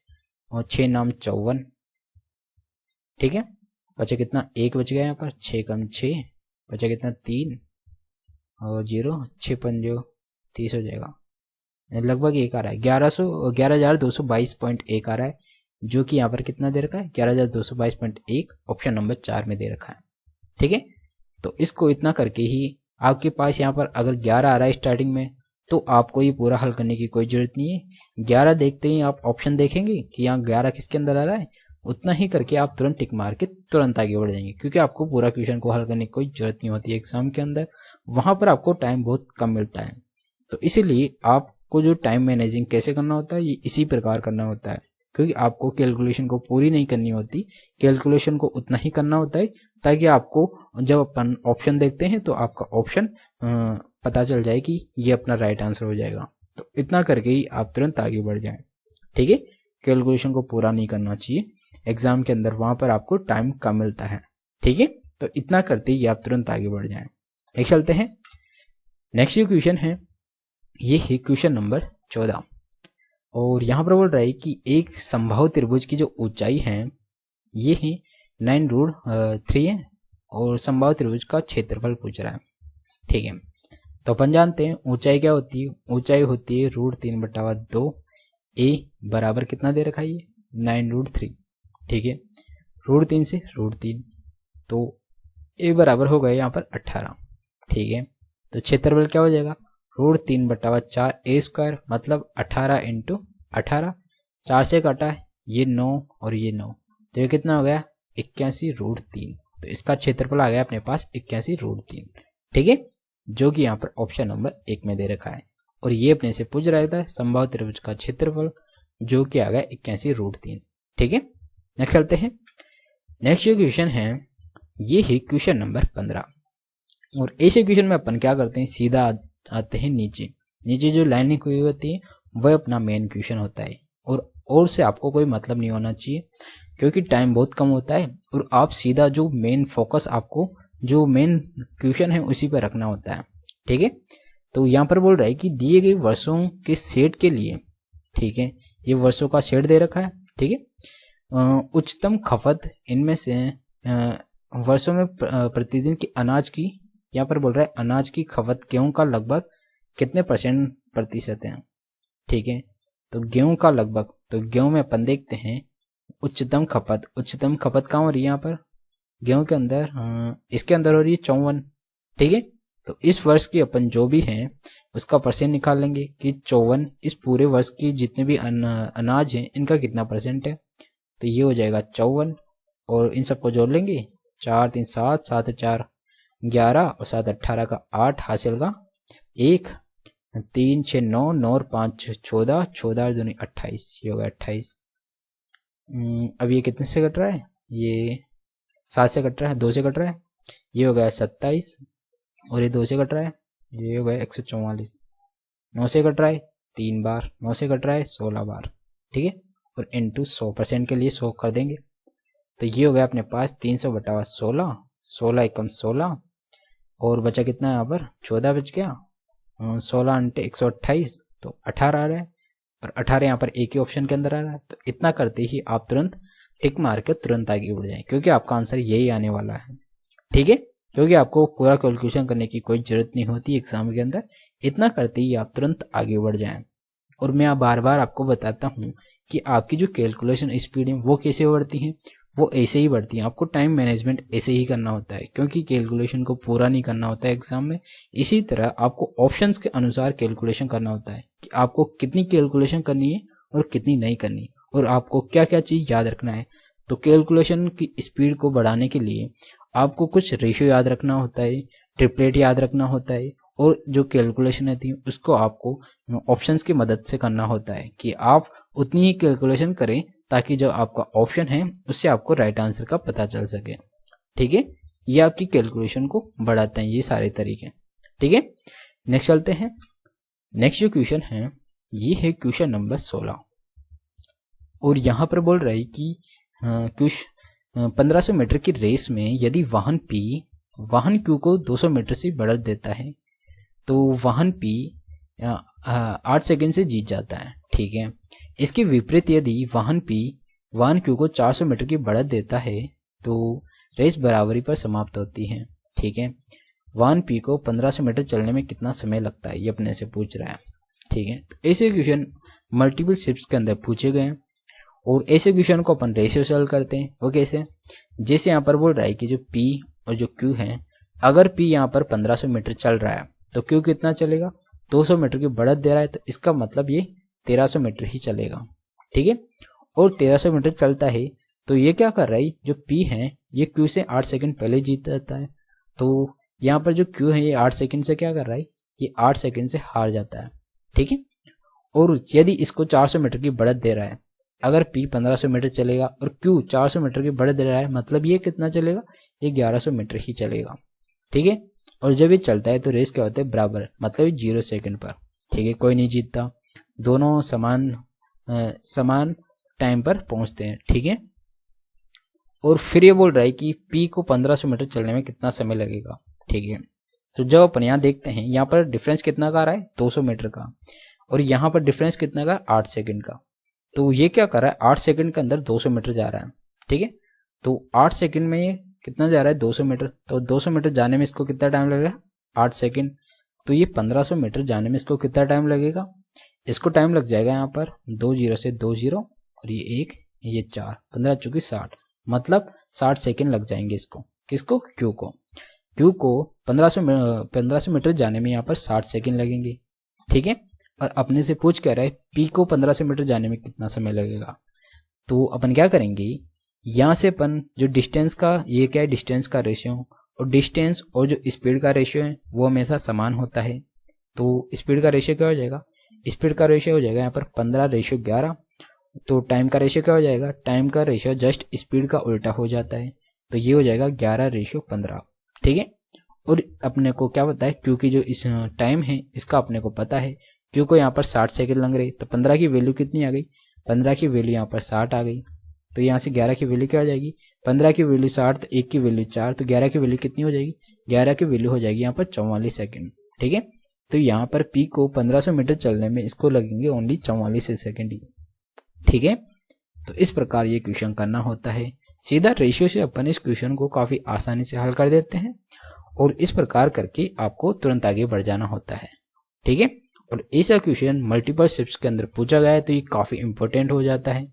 और 6 नाम 54। ठीक है, बचा कितना 1 बच गया यहाँ पर, 6 कम 6, बचा कितना 3, और 0 6 पंजो 30 हो जाएगा, लगभग 1 आ रहा है 11,222.1 आ रहा है, जो कि यहाँ पर कितना दे रखा है 11,222.1 ऑप्शन नंबर 4 में दे रखा है। ठीक है, तो इसको इतना करके ही आपके पास यहाँ पर अगर 11 आ रहा है स्टार्टिंग में, तो आपको ये पूरा हल करने की कोई जरूरत नहीं है। 11 देखते ही आप ऑप्शन देखेंगे कि यहाँ 11 किसके अंदर आ रहा है, उतना ही करके आप तुरंत टिक मार के तुरंत आगे बढ़ जाएंगे, क्योंकि आपको पूरा क्वेश्चन को हल करने की कोई जरूरत नहीं होती है एग्जाम के अंदर, वहां पर आपको टाइम बहुत कम मिलता है। तो इसीलिए आपको जो टाइम मैनेजिंग कैसे करना होता है, ये इसी प्रकार करना होता है, क्योंकि आपको कैलकुलेशन को पूरी नहीं करनी होती, कैलकुलेशन को उतना ही करना होता है ताकि आपको जब अपन ऑप्शन देखते हैं तो आपका ऑप्शन पता चल जाए कि ये अपना राइट आंसर हो जाएगा। तो इतना करके ही आप तुरंत आगे बढ़ जाएं। ठीक है, कैलकुलेशन को पूरा नहीं करना चाहिए एग्जाम के अंदर, वहां पर आपको टाइम कम मिलता है। ठीक है, तो इतना करते ही आप तुरंत आगे बढ़ जाएं। एक चलते हैं, नेक्स्ट क्वेश्चन है, ये है क्वेश्चन नंबर 14, और यहाँ पर बोल रहा है कि एक संभावित त्रिभुज की जो ऊंचाई है ये है 9√3 है, और संभावित त्रिभुज का क्षेत्रफल पूछ रहा है। ठीक है, तो अपन जानते हैं ऊंचाई क्या होती है, ऊंचाई होती है √3/2, ए बराबर कितना दे रखा है ये 9√3। ठीक है, √3 से √3, तो ए बराबर हो गया यहाँ पर 18। ठीक है, तो क्षेत्रफल क्या हो जाएगा √3/4 ए स्क्वायर, मतलब 18 इंटू 18, 4 से कटा है ये 9 और ये 9, तो ये कितना हो गया 81√3। तो इसका क्षेत्रफल आ गया अपने पास 81√3। ठीक है, जो कि यहाँ पर ऑप्शन नंबर 1 में दे रखा है, और ये अपने से पूछ रहा था संभावित त्रिभुज का क्षेत्रफल, जो कि आ गया 81√3। ठीक है, नेक्स्ट चलते हैं, नेक्स्ट क्वेश्चन है, ये है क्वेश्चन नंबर 15, और ऐसे क्वेश्चन में अपन क्या करते हैं सीधा आते हैं नीचे, नीचे जो लाइनिंग हुई होती है वह अपना मेन क्वेश्चन होता है, और से आपको कोई मतलब नहीं होना चाहिए, क्योंकि टाइम बहुत कम होता है, और आप सीधा जो मेन फोकस आपको जो मेन क्वेश्चन है उसी पर रखना होता है। ठीक है, तो यहाँ पर बोल रहा है कि दिए गए वर्षों के सेट के लिए, ठीक है, ये वर्षों का सेट दे रखा है। ठीक है, उच्चतम खपत इनमें से वर्षों में प्रतिदिन की अनाज की, यहाँ पर बोल रहा है अनाज की खपत गेहूं का लगभग कितने % है। ठीक है, तो गेहूं का लगभग, तो गेहूं में अपन देखते हैं उच्चतम खपत कहाँ हो रही है यहाँ पर गेहूं के अंदर, इसके अंदर हो रही है 54। ठीक है, तो इस वर्ष की अपन जो भी है उसका % निकाल लेंगे कि 54 इस पूरे वर्ष की जितने भी अनाज है इनका कितना % है, तो ये हो जाएगा 54, और इन सबको जोड़ लेंगे 4 3 7 7 4 11 और 7 18 का 8 हासिल का 1 3 6 9 9 और 5 14 14 दूनी 28, ये होगा 28। अब ये कितने से कट रहा है, ये 7 से कट रहा है, 2 से कट रहा है, ये हो गया 27, और ये 2 से कट रहा है, ये हो गया 144, 9 से कट रहा है 3 बार, 9 से कट रहा है 16 बार, ठीक है, और इंटू 100% के लिए 100 कर देंगे। तो ये हो गया अपने पास 300/16, 16 एकम 16, और बचा कितना यहाँ पर 14 बच गया, 16 × 128 तो 18 आ रहा है, और 18 यहाँ पर एक ही ऑप्शन के अंदर आ रहा है। तो इतना करते ही आप तुरंत टिक मार के तुरंत आगे बढ़ जाएं, क्योंकि आपका आंसर यही आने वाला है। ठीक है, क्योंकि आपको पूरा कैलकुलेशन करने की कोई जरूरत नहीं होती एग्जाम के अंदर, इतना करते ही आप तुरंत आगे बढ़ जाएं। और मैं बार बार आपको बताता हूँ कि आपकी जो कैलकुलेशन स्पीड है वो कैसे बढ़ती है, वो ऐसे ही बढ़ती है। आपको टाइम मैनेजमेंट ऐसे ही करना होता है, क्योंकि कैलकुलेशन को पूरा नहीं करना होता है एग्जाम में। इसी तरह आपको ऑप्शंस के अनुसार कैलकुलेशन करना होता है कि आपको कितनी कैलकुलेशन करनी है और कितनी नहीं करनी, और आपको क्या क्या चीज़ याद रखना है। तो कैलकुलेशन की स्पीड को बढ़ाने के लिए आपको कुछ रेशियो याद रखना होता है, ट्रिपलेट याद रखना होता है, और जो कैलकुलेशन रहती है उसको आपको ऑप्शंस की मदद से करना होता है कि आप उतनी ही कैलकुलेशन करें ताकि जो आपका ऑप्शन है उससे आपको राइट आंसर का पता चल सके। ठीक है, ये आपकी कैलकुलेशन को बढ़ाते हैं ये सारे तरीके। ठीक है, नेक्स्ट चलते हैं। नेक्स्ट जो क्वेश्चन है ये है क्वेश्चन नंबर 16, और यहाँ पर बोल रहा है कि कुछ 1500 मीटर की रेस में यदि वाहन P वाहन Q को 200 मीटर से बढ़त देता है तो वाहन P 8 सेकंड से जीत जाता है। ठीक है, इसके विपरीत यदि वाहन P वाहन Q को 400 मीटर की बढ़त देता है तो रेस बराबरी पर समाप्त होती है। ठीक है, वाहन P को 1500 मीटर चलने में कितना समय लगता है ये अपने से पूछ रहा है। ठीक है, तो ऐसे क्वेश्चन मल्टीपल शिफ्ट्स के अंदर पूछे गए हैं, और ऐसे क्वेश्चन को अपन रेशियो सॉल्व करते हैं। वो कैसे, जैसे यहाँ पर बोल रहा है कि जो P और जो Q है, अगर P यहाँ पर 1500 मीटर चल रहा है तो Q कितना चलेगा, 200 मीटर की बढ़त दे रहा है, तो इसका मतलब ये 1300 मीटर ही चलेगा। ठीक है, और 1300 मीटर चलता है तो ये क्या कर रहा है, जो P है ये Q से 8 सेकंड पहले जीत जाता है। तो यहाँ पर जो Q है ये 8 सेकंड से क्या कर रहा है, ये 8 सेकंड से हार जाता है। ठीक है, और यदि इसको 400 मीटर की बढ़त दे रहा है, अगर P 1500 मीटर चलेगा और Q 400 मीटर की बढ़त दे रहा है, मतलब ये कितना चलेगा, ये 1100 मीटर ही चलेगा। ठीक है, और जब ये चलता है तो रेस क्या होता है, बराबर, मतलब 0 सेकंड पर। ठीक है, कोई नहीं जीतता, दोनों समान टाइम पर पहुंचते हैं। ठीक है, और फिर ये बोल रहा है कि P को 1500 मीटर चलने में कितना समय लगेगा। ठीक है, तो जब अपन यहाँ देखते हैं, यहाँ पर डिफरेंस कितना का आ रहा है, 200 मीटर का, और यहाँ पर डिफरेंस कितना का, 8 सेकंड का। तो ये क्या कर रहा है, 8 सेकंड के अंदर 200 मीटर जा रहा है। ठीक है, तो 8 सेकंड में ये कितना जा रहा है, 200 मीटर। तो 200 मीटर जाने में इसको कितना टाइम लगेगा, 8 सेकंड। तो ये 1500 मीटर जाने में इसको कितना टाइम लगेगा, इसको टाइम लग जाएगा यहाँ पर 2 0 से 2 0, और ये 1 ये 4, 15 चूंकि 60, मतलब 60 सेकंड लग जाएंगे इसको। किसको, Q को। Q को 1500 मीटर जाने में यहाँ पर 60 सेकंड लगेंगे। ठीक है, और अपने से पूछ क्या रहा है, P को 1500 मीटर जाने में कितना समय लगेगा। तो अपन क्या करेंगे, यहाँ से अपन जो डिस्टेंस का, ये क्या है, डिस्टेंस का रेशियो, और डिस्टेंस और जो स्पीड का रेशियो है वो हमेशा समान होता है। तो स्पीड का रेशियो क्या हो जाएगा, स्पीड का रेशियो हो जाएगा यहाँ पर 15:11। तो टाइम का रेशियो क्या हो जाएगा, टाइम का रेशियो जस्ट स्पीड का उल्टा हो जाता है, तो ये हो जाएगा 11:15। ठीक है, और अपने को क्या पता है, क्योंकि जो इस टाइम है इसका अपने को पता है, क्योंकि यहाँ पर 60 सेकंड लग रही, तो 15 की वैल्यू कितनी आ गई, 15 की वैल्यू यहाँ पर 60 आ गई। तो यहाँ से 11 की वैल्यू क्या हो जाएगी, 15 की वैल्यू 60, तो 1 की वैल्यू 4, तो 11 की वैल्यू कितनी हो जाएगी, 11 की वैल्यू हो जाएगी यहाँ पर 44 सेकंड। ठीक है, तो यहाँ पर P को 1500 मीटर चलने में इसको लगेंगे ओनली 44 सेकंड ही। ठीक है, तो इस प्रकार ये क्वेश्चन करना होता है। सीधा रेशियो से अपन इस क्वेश्चन को काफी आसानी से हल कर देते हैं, और इस प्रकार करके आपको तुरंत आगे बढ़ जाना होता है। ठीक है, और ऐसा क्वेश्चन मल्टीपल शिफ्ट्स के अंदर पूछा गया है तो ये काफी इंपॉर्टेंट हो जाता है।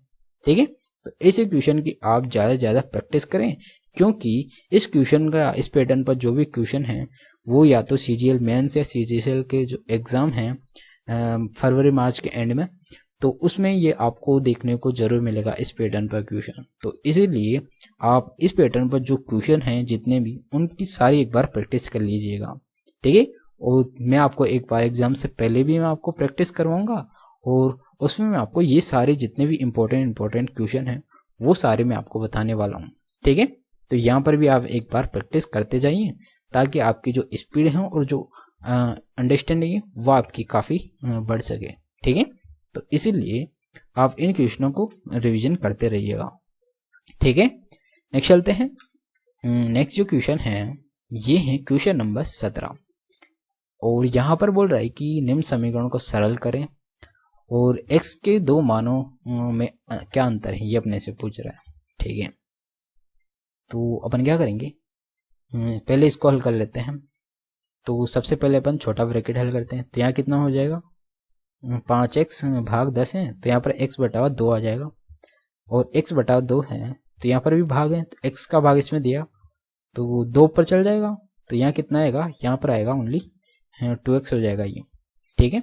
ठीक है, तो ऐसे क्वेश्चन की आप ज्यादा से ज्यादा प्रैक्टिस करें, क्योंकि इस क्वेश्चन का, इस पैटर्न पर जो भी क्वेश्चन है वो या तो CGL मेंस या CGL के जो एग्जाम हैं फरवरी मार्च के एंड में, तो उसमें ये आपको देखने को जरूर मिलेगा इस पैटर्न पर क्वेश्चन। तो इसीलिए आप इस पैटर्न पर जो क्वेश्चन हैं जितने भी, उनकी सारी एक बार प्रैक्टिस कर लीजिएगा। ठीक है, और मैं आपको एक बार एग्जाम से पहले भी मैं आपको प्रैक्टिस करवाऊंगा, और उसमें मैं आपको ये सारे जितने भी इंपॉर्टेंट क्वेश्चन हैं वो सारे मैं आपको बताने वाला हूँ। ठीक है, तो यहाँ पर भी आप एक बार प्रैक्टिस करते जाइए, ताकि आपकी जो स्पीड है और जो अंडरस्टैंडिंग है वो आपकी काफ़ी बढ़ सके। ठीक है, तो इसीलिए आप इन क्वेश्चनों को रिवीजन करते रहिएगा, ठीक है। नेक्स्ट चलते हैं। नेक्स्ट जो क्वेश्चन है ये है क्वेश्चन नंबर 17 और यहाँ पर बोल रहा है कि निम्न समीकरण को सरल करें और x के दो मानों में क्या अंतर है ये अपने से पूछ रहा है, ठीक है। तो अपन क्या करेंगे, पहले इसको हल कर लेते हैं। तो सबसे पहले अपन छोटा ब्रैकेट हल करते हैं। तो यहाँ कितना हो जाएगा, 5x भाग 10 है तो यहाँ पर x बटा 2 आ जाएगा और x बटा 2 है तो यहाँ पर भी भाग है तो x का भाग इसमें दिया तो 2 ऊपर चल जाएगा तो यहाँ कितना आएगा, यहाँ पर आएगा ओनली 2x हो जाएगा ये, ठीक है।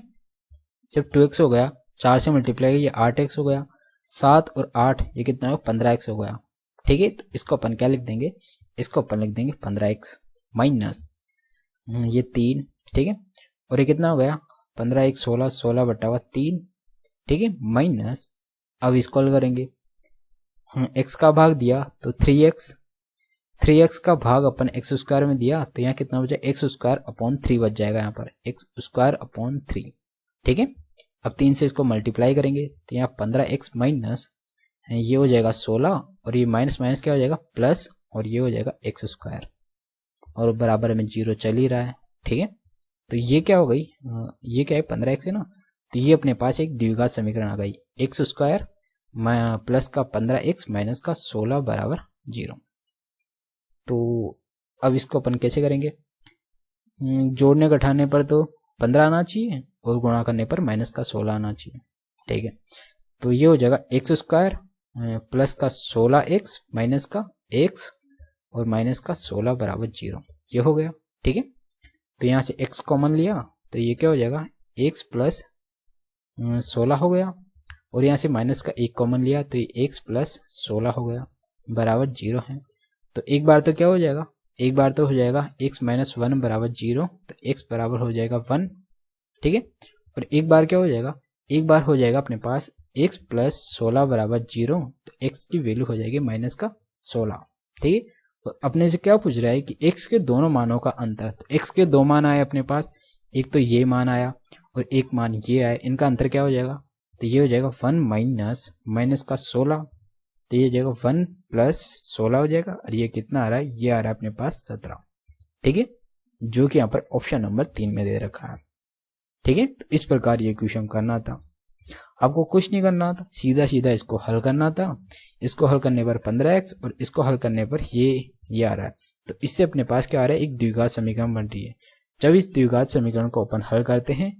जब 2x हो गया 4 से मल्टीप्लाई ये 8x हो गया, 7 और 8 ये कितना है 15x हो गया, ठीक है। तो इसको अपन क्या लिख देंगे, इसको अपन लिख देंगे 15x माइनस ये 3, ठीक है। और ये कितना हो गया 15 16, 16 बटा 3, ठीक है, माइनस अब इसको हल करेंगे। x का भाग दिया तो 3x का भाग अपन x स्क्वायर में दिया तो यहाँ कितना बचा x स्क्वायर अपॉन 3 बच जाएगा, यहाँ पर x स्क्वायर अपॉन 3, ठीक है। अब 3 से इसको मल्टीप्लाई करेंगे तो यहाँ 15x माइनस ये हो जाएगा 16 और ये माइनस माइनस क्या हो जाएगा प्लस और ये हो जाएगा x स्क्वायर और बराबर में 0 चल ही रहा है, ठीक है। तो ये क्या हो गई, ये क्या है 15x है ना, तो ये अपने पास एक द्विघात समीकरण आ गई, x स्क्वायर प्लस का 15x माइनस का 16 बराबर 0। तो अब इसको अपन कैसे करेंगे, जोड़ने घटाने पर तो 15 आना चाहिए और गुणा करने पर माइनस का 16 आना चाहिए, ठीक है। तो ये हो जाएगा x स्क्वायर प्लस का 16x माइनस का x और माइनस का 16 बराबर 0, ये हो गया, ठीक है। तो यहाँ से x कॉमन लिया तो ये क्या हो जाएगा x प्लस 16 हो गया और यहाँ से माइनस का 1 कॉमन लिया तो ये x प्लस 16 हो गया बराबर 0 है। तो एक बार तो क्या हो जाएगा, एक बार तो हो जाएगा x माइनस 1 बराबर 0 तो x बराबर हो जाएगा 1, ठीक है। और एक बार क्या हो जाएगा, एक बार हो जाएगा अपने पास x प्लस 16 बराबर 0 तो x की वैल्यू हो जाएगी माइनस का 16, ठीक है। तो अपने से क्या पूछ रहा है कि x के दोनों मानों का अंतर, तो x के दो मान आए अपने पास, एक तो ये मान आया और एक मान ये आया, इनका अंतर क्या हो जाएगा, तो ये हो जाएगा 1 माइनस माइनस का 16 तो ये हो जाएगा 1 प्लस 16 हो जाएगा और ये कितना आ रहा है, ये आ रहा है अपने पास 17, ठीक है, जो कि यहाँ पर ऑप्शन नंबर 3 में दे रखा है, ठीक है। तो इस प्रकार ये क्वेश्चन करना था, आपको कुछ नहीं करना था, सीधा सीधा इसको हल करना था। इसको हल करने पर 15x और इसको हल करने पर ये आ रहा है, तो इससे अपने पास क्या आ रहा है, एक द्विघात समीकरण बन रही है। जब इस द्विघात समीकरण को अपन हल करते हैं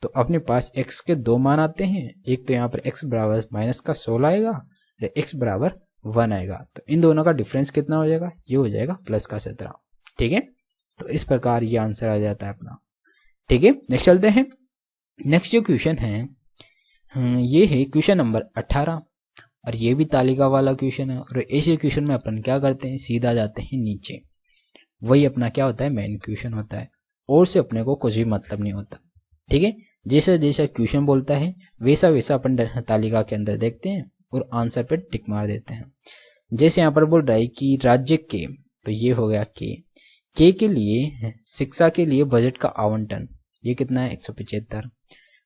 तो अपने पास x के दो मान आते हैं, एक तो यहाँ पर x बराबर माइनस का 16 आएगा और x बराबर 1 आएगा, तो इन दोनों का डिफरेंस कितना हो जाएगा, ये हो जाएगा प्लस का 17, ठीक है। तो इस प्रकार ये आंसर आ जाता है अपना, ठीक है। नेक्स्ट चलते हैं। नेक्स्ट जो क्वेश्चन है ये है क्वेश्चन नंबर 18 और ये भी तालिका वाला क्वेश्चन है और ऐसे क्वेश्चन में अपन क्या करते हैं, सीधा जाते हैं नीचे, वही अपना क्या होता है मेन क्वेश्चन होता है और से अपने को कुछ भी मतलब नहीं होता, ठीक है। जैसा जैसा क्वेश्चन बोलता है वैसा वैसा अपन तालिका के अंदर देखते हैं और आंसर पे टिक मार देते हैं। जैसे यहाँ पर बोल रहा है कि राज्य के, तो ये हो गया के के लिए शिक्षा के लिए बजट का आवंटन ये कितना है 175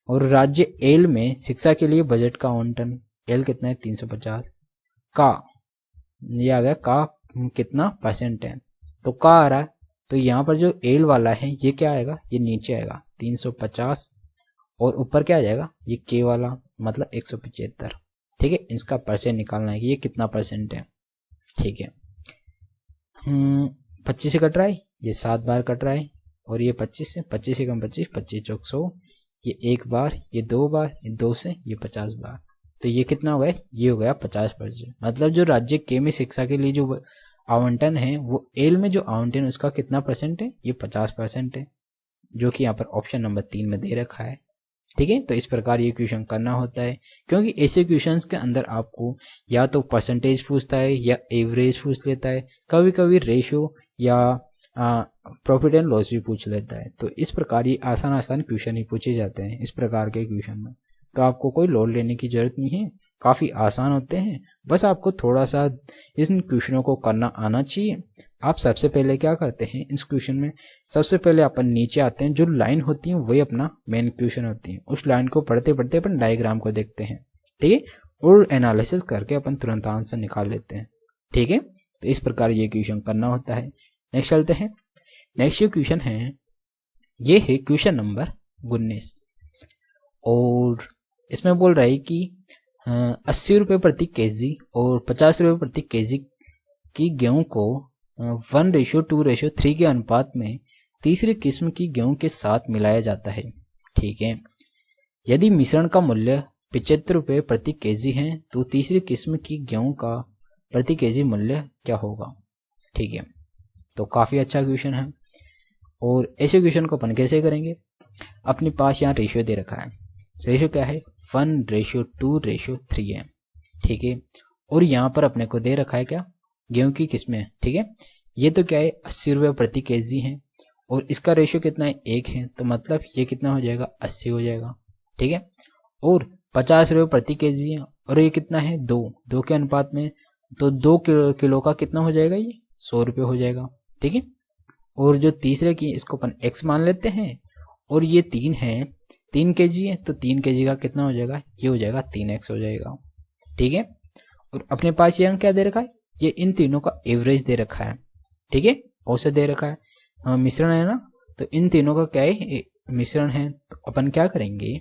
और राज्य एल में शिक्षा के लिए बजट का आवंटन एल कितना है 350 का, ये आ गया का कितना परसेंट है, तो का आ रहा है, तो यहाँ पर जो एल वाला है ये क्या आएगा, ये नीचे आएगा 350 और ऊपर क्या आ जाएगा ये के वाला मतलब 175, ठीक है। इसका परसेंट निकालना है कि ये कितना परसेंट है, ठीक है। 25 से कट रहा है, ये 7 बार कट रहा है और ये 25 से, 25 से कम 25, 25 चौक 100, ये 1 बार, ये 2 बार, ये 2 से ये 50 बार, तो ये कितना हो गया, ये हो गया 50%। मतलब जो राज्य के में शिक्षा के लिए जो आवंटन है वो एल में जो आवंटन उसका कितना परसेंट है, ये 50% है, जो कि यहाँ पर ऑप्शन नंबर 3 में दे रखा है, ठीक है। तो इस प्रकार ये क्वेश्चन करना होता है, क्योंकि ऐसे क्वेश्चंस के अंदर आपको या तो परसेंटेज पूछता है या एवरेज पूछ लेता है, कभी कभी रेशियो या प्रॉफिट एंड लॉस भी पूछ लेता है। तो इस प्रकार ये आसान आसान क्वेश्चन ही पूछे जाते हैं इस प्रकार के क्वेश्चन में, तो आपको कोई लोड लेने की जरूरत नहीं है, काफ़ी आसान होते हैं, बस आपको थोड़ा सा इन क्वेश्चनों को करना आना चाहिए। आप सबसे पहले क्या करते हैं इस क्वेश्चन में, सबसे पहले अपन नीचे आते हैं, जो लाइन होती है वही अपना मेन क्वेश्चन होती है, उस लाइन को पढ़ते पढ़ते अपन डायग्राम को देखते हैं ठीक है, और एनालिसिस करके अपन तुरंत आंसर निकाल लेते हैं। ठीक है, तो इस प्रकार ये क्वेश्चन करना होता है। नेक्स्ट चलते हैं। नेक्स्ट क्वेश्चन है, ये है क्वेश्चन नंबर 19 और इसमें बोल रहा है कि 80 रुपये प्रति केजी और 50 रुपये प्रति केजी की गेहूं को 1:2:3 के अनुपात में तीसरी किस्म की गेहूं के साथ मिलाया जाता है। ठीक है, यदि मिश्रण का मूल्य 75 रुपये प्रति केजी है तो तीसरी किस्म की गेहूं का प्रति केजी मूल्य क्या होगा। ठीक है, तो काफ़ी अच्छा क्वेश्चन है। और ऐसे क्वेश्चन को अपन कैसे करेंगे, अपने पास यहाँ रेशियो दे रखा है। रेशियो क्या है, 1:2:3 है। ठीक है, और यहाँ पर अपने को दे रखा है क्या, गेहूं की किस्में। ठीक है, ये तो क्या है 80 रुपये प्रति केजी है और इसका रेशियो कितना है, 1 है, तो मतलब ये कितना हो जाएगा, 80 हो जाएगा। ठीक है, और 50 रुपये प्रति केजी है और ये कितना है, 2 के अनुपात में, तो 2 किलो का कितना हो जाएगा, ये 100 रुपये हो जाएगा। ठीक है, और जो तीसरे की इसको अपन x मान लेते हैं और ये 3 है, 3 केजी है, तो 3 केजी का कितना हो जाएगा, ये हो जाएगा 3x हो जाएगा। ठीक है, और अपने पास ये अंक क्या दे रखा है, ये इन तीनों का एवरेज दे रखा है। ठीक है, औसत दे रखा है, मिश्रण है ना, तो इन तीनों का क्या है, मिश्रण है, तो अपन क्या करेंगे,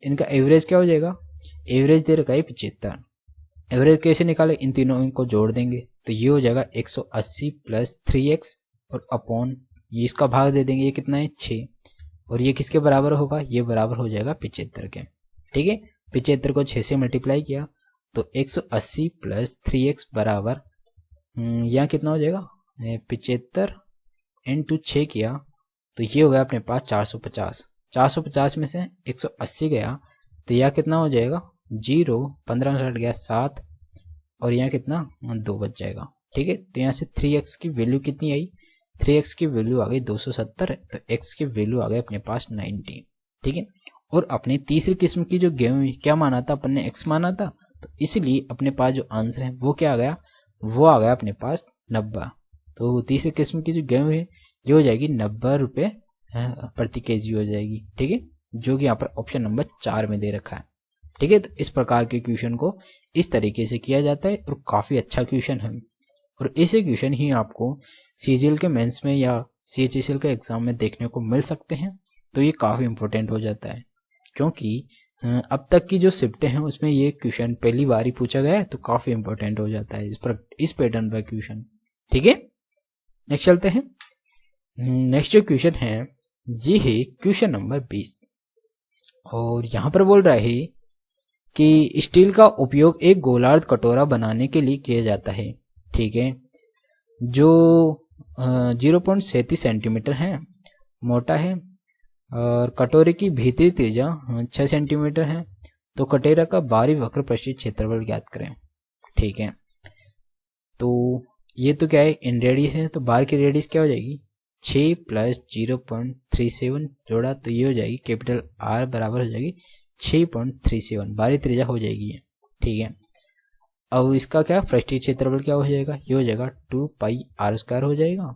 इनका एवरेज क्या हो जाएगा, एवरेज दे रखा है 75। एवरेज कैसे निकाले, इन तीनों को जोड़ देंगे तो ये हो जाएगा 180 + 3x और अपॉन ये इसका भाग दे देंगे, ये कितना है 6, और ये किसके बराबर होगा, ये बराबर हो जाएगा 75 के। ठीक है, 75 को 6 से मल्टीप्लाई किया तो 180 + 3x बराबर यहाँ कितना हो जाएगा, 75 × 6 किया तो ये हो गया अपने पास 450। 450 में से 180 गया तो यह कितना हो जाएगा, 0, 15 से हट गया 7 और यहाँ कितना 2 बच जाएगा। ठीक है, तो यहाँ से 3x की वैल्यू कितनी आई, 3x की वैल्यू आ गई 270, तो x की वैल्यू आ गई अपने पास 90। ठीक है, और अपनी तीसरी किस्म की जो गेहूं क्या माना था अपन ने, x माना था, तो इसलिए अपने पास जो आंसर है वो क्या आ गया, वो आ गया अपने पास 90। तो तीसरी किस्म की जो गेहूं है ये हो जाएगी 90 रुपये प्रति केजी हो जाएगी। ठीक है, जो कि यहाँ पर ऑप्शन नंबर 4 में दे रखा है। ठीक है, तो इस प्रकार के क्वेश्चन को इस तरीके से किया जाता है और काफ़ी अच्छा क्वेश्चन है। और ऐसे क्वेश्चन ही आपको सीजीएल के मेंस में या सीएचएसएल के एग्जाम में देखने को मिल सकते हैं, तो ये काफ़ी इंपॉर्टेंट हो जाता है, क्योंकि अब तक की जो शिफ्टें हैं उसमें ये क्वेश्चन पहली बार ही पूछा गया है, तो काफ़ी इंपॉर्टेंट हो जाता है इस पैटर्न का क्वेश्चन। ठीक है, नेक्स्ट चलते हैं। नेक्स्ट जो क्वेश्चन है ये है क्वेश्चन नंबर 20 और यहाँ पर बोल रहा है कि स्टील का उपयोग एक गोलार्ध कटोरा बनाने के लिए किया जाता है। ठीक है, जो 0.37 सेंटीमीटर है, मोटा है, और कटोरे की भीतरी त्रिज्या 6 सेंटीमीटर है। तो कटोरा का बाहरी वक्र पृष्ठीय क्षेत्रफल ज्ञात करें। ठीक है, तो ये तो क्या है, इन रेडियस है, तो बाहर की रेडियस क्या हो जाएगी, 6 + 0.37 जोड़ा तो ये हो जाएगी कैपिटल R बराबर हो जाएगी 6.37, बाहरी त्रिज्या हो जाएगी ये। ठीक है, अब इसका क्या पृष्ठीय क्षेत्रफल क्या हो जाएगा, ये हो जाएगा 2πr² हो जाएगा।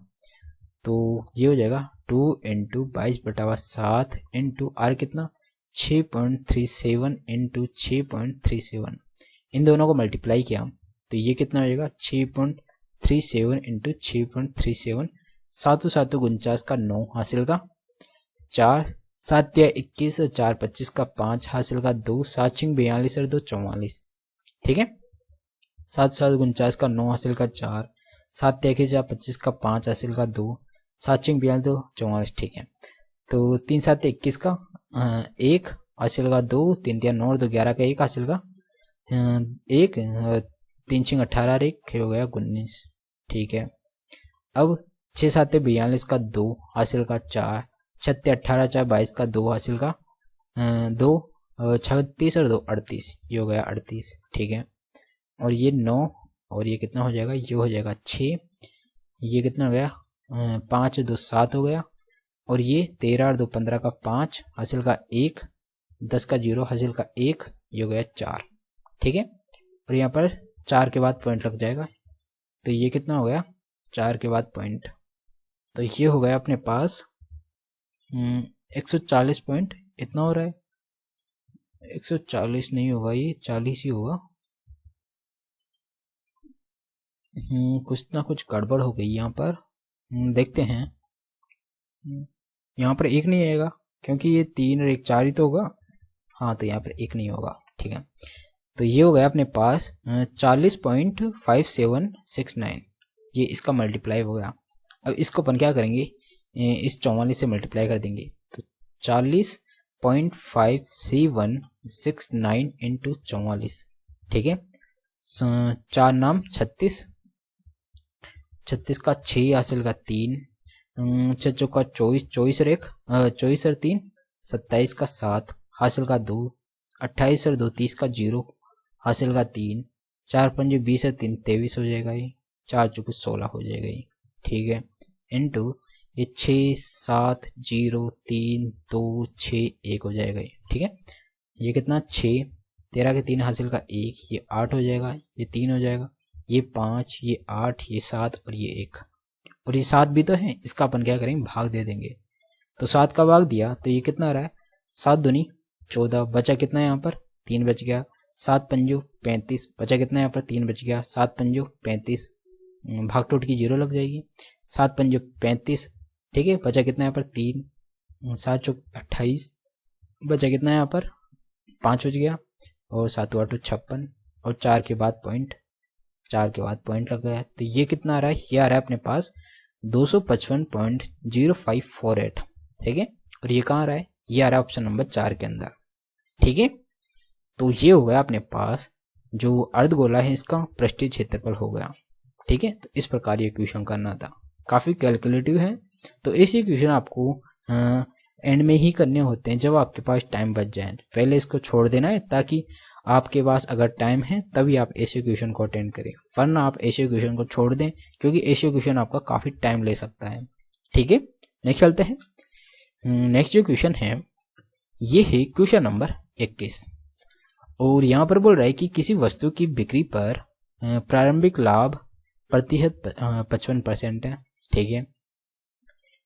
तो ये हो जाएगा 2 × 22/7 × R कितना 6.37 × 6.37, इन दोनों को मल्टीप्लाई किया तो ये कितना हो जाएगा 6.37 × 6.37, 7 49 का 9 हासिल का 4, 7 21, 4 25 का 5 हासिल का 2, 7 6 42 और 2 44। ठीक है, 7 49 का 9 हासिल का 4, 7 21 25 का 5 हासिल का 2, 7 6 42 2 44। ठीक है, तो 3 7 21 का 1 हासिल का 2, 3 3 9 2 11 का 1 हासिल का 1, 3 6 18 और 1 हो गया 19। ठीक है, अब 6 7 42 का 2 हासिल का 4, 6 18 4 22 का 2 हासिल का 2, 36 और 2 38, ये हो गया 38। ठीक है, और ये 9 और ये कितना हो जाएगा, ये हो जाएगा 6, ये कितना हो गया 5 2 7 हो गया, और ये 13 और 2 15 का 5 हासिल का 1, 10 का 0 हासिल का 1, ये हो गया 4। ठीक है, और यहाँ पर 4 के बाद पॉइंट लग जाएगा, तो ये कितना हो गया 4 के बाद पॉइंट, तो ये हो गया अपने पास 140 पॉइंट, इतना हो रहा है 140 नहीं होगा, ये 40 ही होगा। कुछ ना कुछ गड़बड़ हो गई यहाँ पर। देखते हैं। यहाँ पर एक नहीं आएगा क्योंकि ये 3 और 1 4 ही तो होगा। हाँ, तो यहाँ पर एक नहीं होगा। ठीक है, तो ये हो गया अपने पास 40.5769, ये इसका मल्टीप्लाई हो गया। अब इसको अपन क्या करेंगे, इस 44 से मल्टीप्लाई कर देंगे, तो 40.5769 इंटू 44। ठीक है, 4 नाम 36, 36 का 6 हासिल का 3, 6 चौका 24, 24 और 1 24 और 3 27 का 7 हासिल का 2, 28 और 2 30 का 0 हासिल का 3, 4 पंजे 20 और 3 23 हो जाएगा, ये 4 चौके 16 हो जाएगा ये। ठीक है, इनटू ये 6 7 0 3 2 6 1 हो जाएगा ये। ठीक है, ये कितना 6, 13 के 3 हासिल का 1, ये 8 हो जाएगा, ये 3 हो जाएगा, ये 5, ये 8, ये 7 और ये 1, और ये 7 भी तो है, इसका अपन क्या करेंगे भाग दे देंगे। तो 7 का भाग दिया तो ये कितना रहा है, 7 दूनी 14, बचा कितना है यहाँ पर 3 बच गया, 7 पंजो 35, बचा कितना है यहाँ पर 3 बच गया, 7 पंजो 35, भाग टूट की 0 लग जाएगी, 7 पंजो 35। ठीक है, बचा कितना है यहाँ पर 3, 7 चौक 28, बचा कितना है यहाँ पर 5 बच गया, और 7 8 56, और 4 के बाद पॉइंट, 4 के बाद पॉइंट लग गया। तो ये कितना आ रहा है, ये आ रहा है अपने पास 255.0548। ठीक है, और ये कहाँ आ रहा है, ये आ रहा है ऑप्शन नंबर 4 के अंदर। ठीक है, तो ये हो गया अपने पास जो अर्धगोला है इसका पृष्ठीय क्षेत्रफल हो गया। ठीक है, तो इस प्रकार ये क्वेश्चन करना था, काफी कैलकुलेटिव है। तो ऐसे क्वेश्चन आपको एंड में ही करने होते हैं जब आपके पास टाइम बच जाए, पहले इसको छोड़ देना है ताकि आपके पास अगर टाइम है तभी आप ऐसे क्वेश्चन को अटेंड करें, वरना आप ऐसे क्वेश्चन को छोड़ दें क्योंकि ऐसे क्वेश्चन आपका काफी टाइम ले सकता है। ठीक है, नेक्स्ट चलते हैं। नेक्स्ट जो क्वेश्चन है ये है क्वेश्चन नंबर 21, और यहाँ पर बोल रहा है कि किसी वस्तु की बिक्री पर प्रारंभिक लाभ प्रतिशत 55% है। ठीक है,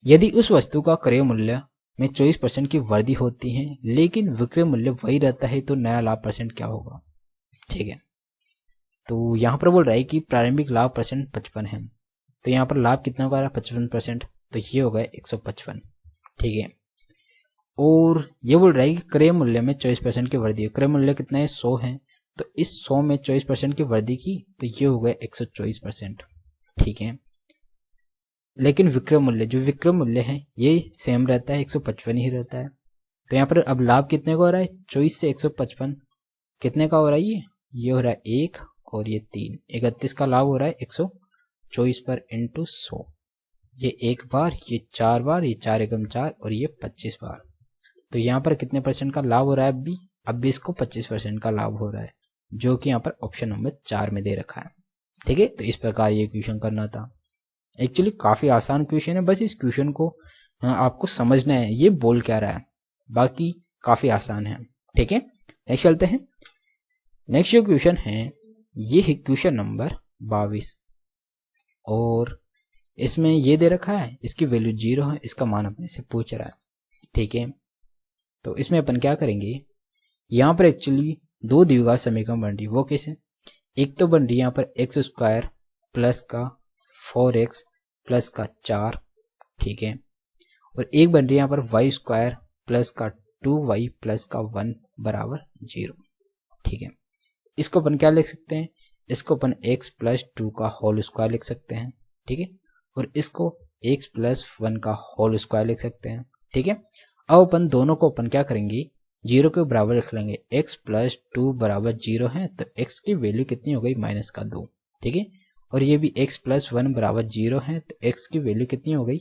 यदि उस वस्तु का क्रय मूल्य में 24% की वृद्धि होती है लेकिन विक्रय मूल्य वही रहता है तो नया लाभ परसेंट क्या होगा। ठीक है, तो यहाँ पर बोल रहा है कि प्रारंभिक लाभ परसेंट 55 है, तो यहाँ पर लाभ कितना होगा 55%, तो ये होगा 155। ठीक है, और ये बोल रहा है कि क्रय मूल्य में 24% की वृद्धि, क्रय मूल्य कितना है 100 है, तो इस 100 में 24% की वृद्धि की तो ये हो गया 124%। ठीक है, लेकिन विक्रय मूल्य, जो विक्रय मूल्य है ये सेम रहता है 155 ही रहता है। तो यहाँ पर अब लाभ कितने का हो रहा है 24 से 155 कितने का हो रहा है, ये हो रहा है 1 और ये 3, 31 का लाभ हो रहा है 124 पर इंटू 100, ये 1 बार, ये 4 बार, ये 4 एकम 4 और ये 25 बार। तो यहाँ पर कितने परसेंट का लाभ हो रहा है, अब भी इसको 25% का लाभ हो रहा है जो कि यहाँ पर ऑप्शन नंबर 4 में दे रखा है। ठीक है, तो इस प्रकार ये क्वेश्चन करना था। एक्चुअली काफी आसान क्वेश्चन है, बस इस क्वेश्चन को आपको समझना है ये बोल क्या रहा है, बाकी काफी आसान है। ठीक है, नेक्स्ट चलते हैं। नेक्स्ट जो क्वेश्चन है ये है क्वेश्चन नंबर 22, और इसमें ये दे रखा है इसकी वैल्यू 0 है, इसका मान अपने से पूछ रहा है। ठीक है, तो इसमें अपन क्या करेंगे, यहाँ पर एक्चुअली दो द्विघात समीकरण बन रही, वो कैसे, एक तो बन रही है यहाँ पर x² प्लस का 4x प्लस का 4। ठीक है, और एक बन रही है यहाँ पर y² प्लस का 2y प्लस का 1 बराबर 0। ठीक है, इसको अपन क्या लिख सकते हैं, इसको अपन x प्लस 2 का होल स्क्वायर लिख सकते हैं। ठीक है, और इसको x प्लस 1 का होल स्क्वायर लिख सकते हैं। ठीक है, अब अपन दोनों को अपन क्या करेंगे 0 के बराबर लिख लेंगे, x प्लस 2 बराबर 0 है तो x की वैल्यू कितनी हो गई -2। ठीक है, और ये भी x प्लस 1 बराबर 0 है तो x की वैल्यू कितनी हो गई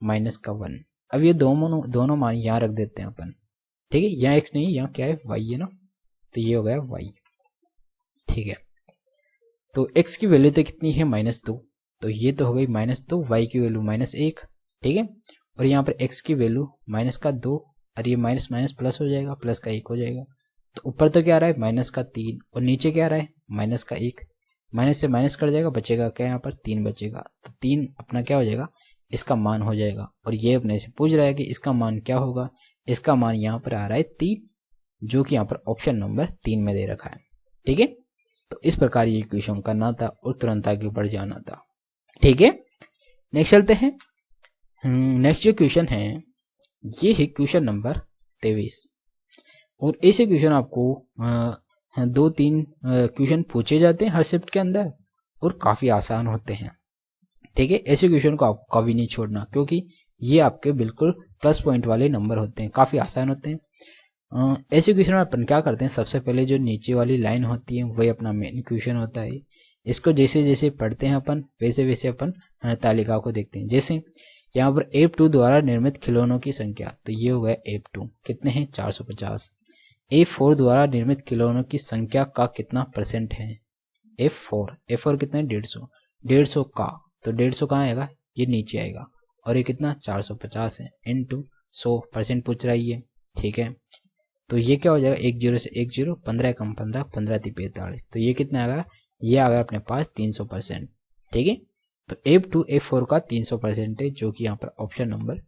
-1। अब ये दोनों मान यहाँ रख देते हैं अपन। ठीक है, यहाँ x नहीं, यहाँ क्या है y है ना, तो ये हो गया y। ठीक है, तो x की वैल्यू तो कितनी है -2, तो ये तो हो गई -2, y की वैल्यू -1। ठीक है, और यहाँ पर x की वैल्यू -2 और ये माइनस माइनस प्लस हो जाएगा, प्लस का 1 हो जाएगा। तो ऊपर तो क्या आ रहा है -3 और नीचे क्या आ रहा है -1, माइनस से माइनस कट जाएगा, बचेगा क्या यहाँ पर 3 बचेगा, तो 3 अपना क्या हो जाएगा इसका मान हो जाएगा। और ये अपने से पूछ रहा है कि इसका मान क्या होगा, इसका मान यहाँ पर आ रहा है 3। जो कि यहाँ पर ऑप्शन नंबर 3 में दे रखा है। ठीक है, तो इस प्रकार ये इक्वेशन करना था और तुरंत आगे बढ़ जाना था। ठीक है, नेक्स्ट चलते हैं। नेक्स्ट जो क्वेश्चन है ये है क्वेश्चन नंबर 23 और ऐसे क्वेश्चन आपको 2-3 क्वेश्चन पूछे जाते हैं हर शिफ्ट के अंदर और काफ़ी आसान होते हैं। ठीक है, ऐसे क्वेश्चन को आपको कभी नहीं छोड़ना क्योंकि ये आपके बिल्कुल प्लस पॉइंट वाले नंबर होते हैं, काफ़ी आसान होते हैं। ऐसे क्वेश्चन में अपन क्या करते हैं, सबसे पहले जो नीचे वाली लाइन होती है वही अपना मेन क्वेश्चन होता है। इसको जैसे जैसे पढ़ते हैं अपन वैसे वैसे अपन तालिका को देखते हैं। जैसे यहाँ पर F2 द्वारा निर्मित खिलौनों की संख्या, तो ये हो गया F2 कितने हैं 450। F4 द्वारा निर्मित खिलौनों की संख्या का कितना परसेंट है, F4 कितना है 150 का, तो 150 कहाँ आएगा, ये नीचे आएगा और ये कितना 450 है इनटू 100% पूछ रहा है ये। ठीक है, तो ये क्या हो जाएगा 1 0 से 1 0, 15 कम 15, 15 × 45, तो ये कितना आएगा, ये आ गया अपने पास 300%। ठीक है, तो F2 F4 का 300% है जो कि यहाँ पर ऑप्शन नंबर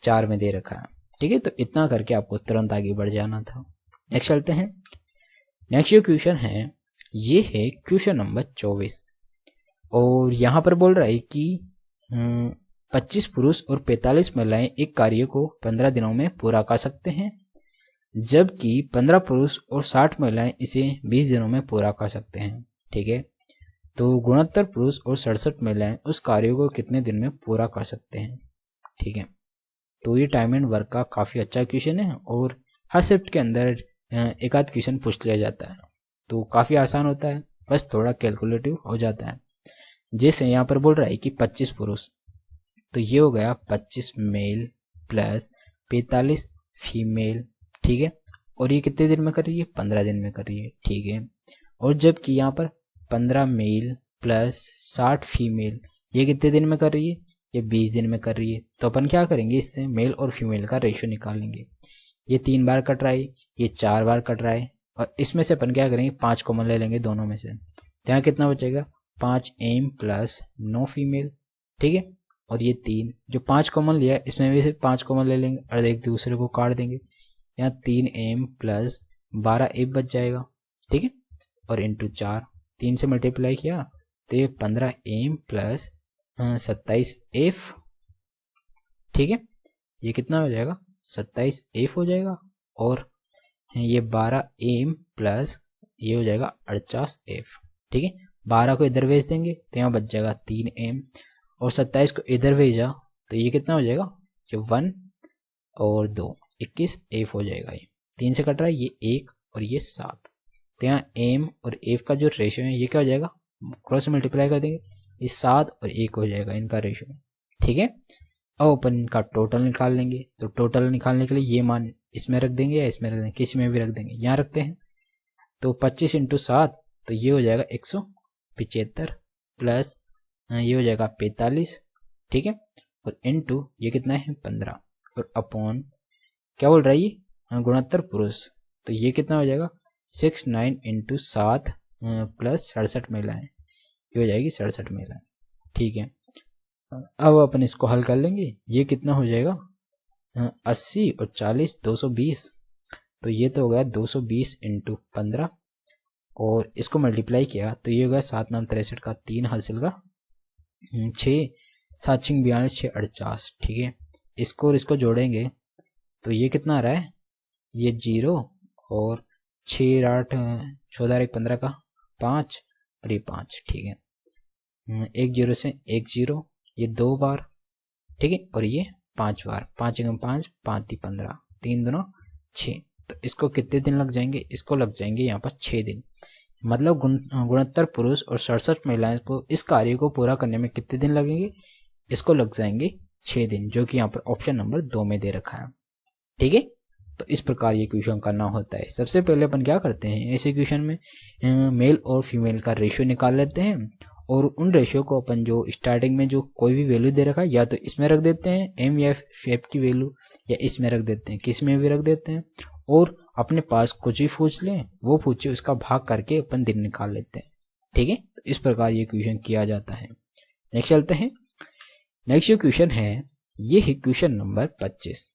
4 में दे रखा है। ठीक है, तो इतना करके आपको तुरंत आगे बढ़ जाना था। नेक्स्ट चलते हैं। नेक्स्ट जो क्वेश्चन है ये है क्वेश्चन नंबर 24 और यहाँ पर बोल रहा है कि 25 पुरुष और 45 महिलाएं एक कार्य को 15 दिनों में पूरा कर सकते हैं, जबकि 15 पुरुष और 60 महिलाएं इसे 20 दिनों में पूरा कर सकते हैं। ठीक है, तो 69 पुरुष और 67 महिलाएं उस कार्य को कितने दिन में पूरा कर सकते हैं। ठीक है, तो ये टाइम एंड वर्क का काफ़ी अच्छा क्वेश्चन है और हर शिफ्ट के अंदर एक आध क्वेश्चन पूछ लिया जाता है, तो काफ़ी आसान होता है, बस थोड़ा कैलकुलेटिव हो जाता है। जैसे यहाँ पर बोल रहा है कि 25 पुरुष, तो ये हो गया 25 मेल प्लस 45 फीमेल। ठीक है, और ये कितने दिन में कर रही है, 15 दिन में कर रही है। ठीक है, और जबकि यहाँ पर 15 मेल प्लस 60 फीमेल, ये कितने दिन में कर रही है, ये 20 दिन में कर रही है। तो अपन क्या करेंगे, इससे मेल और फीमेल का रेशियो निकालेंगे। ये 3 बार कट रहा है, ये 4 बार कट रहा है और इसमें से अपन क्या करेंगे 5 कॉमन ले लेंगे दोनों में से, तो यहाँ कितना बचेगा 5 एम प्लस 9 फीमेल। ठीक है, और ये 3 जो 5 कॉमन लिया इसमें भी से 5 कॉमन ले लेंगे और एक दूसरे को काट देंगे, यहाँ 3 एम प्लस 12 एफ बच जाएगा। ठीक है, और इंटू 4, 3 से मल्टीप्लाई किया तो ये 15 एम प्लस 27 एफ। ठीक है, ये कितना हो जाएगा 27 एफ हो जाएगा और ये 12 एम प्लस ये हो जाएगा 48 एफ। ठीक है, 12 को इधर भेज देंगे तो यहाँ बच जाएगा 3 एम और 27 को इधर भेजा तो ये कितना हो जाएगा, ये 1 और 2 21 एफ हो जाएगा। ये 3 से कट रहा है, ये 1 और ये 7, तो यहाँ एम और एफ का जो रेशियो है ये क्या हो जाएगा, क्रॉस मल्टीप्लाई कर देंगे, ये 7 और 1 हो जाएगा इनका रेशियो। ठीक है, अब अपन इनका टोटल निकाल लेंगे, तो टोटल निकालने के लिए ये मान इसमें रख देंगे या इसमें रख देंगे, किसी में भी रख देंगे, यहाँ रखते हैं। तो 25 × 7 तो ये हो जाएगा 175 प्लस ये हो जाएगा 45। ठीक है, और इनटू ये कितना है 15 और अपॉन क्या बोल रहा है ये 69 पुरुष, तो ये कितना हो जाएगा 69 × 7 प्लस 67 महिलाएं, ये हो जाएगी 67 महिलाएं। ठीक है, अब अपन इसको हल कर लेंगे, ये कितना हो जाएगा 80 और 40 220, तो ये तो हो गया 220 × 15 और इसको मल्टीप्लाई किया तो ये हो गया 7 9 63 का 3 हासिल का 6 7 6 42 6 48। ठीक है, इसको और इसको जोड़ेंगे तो ये कितना आ रहा है, ये 0 और 6 8 14 1 15 का 5 और ये 5। ठीक है, 1 0 से 1 0, ये 2 बार। ठीक है, और ये 5 बार, 5 × 5 5 × 15 3 2 6, तो इसको कितने दिन लग जाएंगे, इसको लग जाएंगे यहाँ पर 6 दिन। मतलब 69 पुरुष और 67 महिलाएं को इस कार्य को पूरा करने में कितने दिन लगेंगे, इसको लग जाएंगे 6 दिन, जो कि यहाँ पर ऑप्शन नंबर 2 में दे रखा है। ठीक है, तो इस प्रकार ये क्वेश्चन करना होता है। सबसे पहले अपन क्या करते हैं, ऐसे क्वेश्चन में मेल और फीमेल का रेशियो निकाल लेते हैं और उन रेशियो को अपन जो स्टार्टिंग में जो कोई भी वैल्यू दे रखा है या तो इसमें रख देते हैं एम या एफ की वैल्यू, या इसमें रख देते हैं, किस में भी रख देते हैं, और अपने पास कुछ भी पूछ लें वो पूछे उसका भाग करके अपन दिन निकाल लेते हैं। ठीक है, तो इस प्रकार ये क्वेश्चन किया जाता है। नेक्स्ट चलते हैं। नेक्स्ट जो क्वेश्चन है ये है क्वेश्चन नंबर 25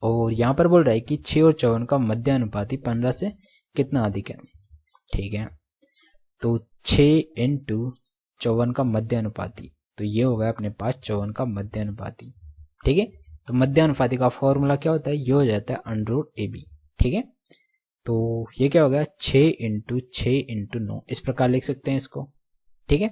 और यहाँ पर बोल रहा है कि 6 और 54 का मध्यानुपाती 15 से कितना अधिक है। ठीक है, तो 6 इंटू 54 का मध्यानुपाती, तो ये हो गया अपने पास 54 का मध्यानुपाती। ठीक है, तो मध्यानुपाती का फॉर्मूला क्या होता है, ये हो जाता है √AB। ठीक है, तो ये क्या हो गया 6 इंटू 6 इंटू 9, इस प्रकार लिख सकते हैं इसको। ठीक है,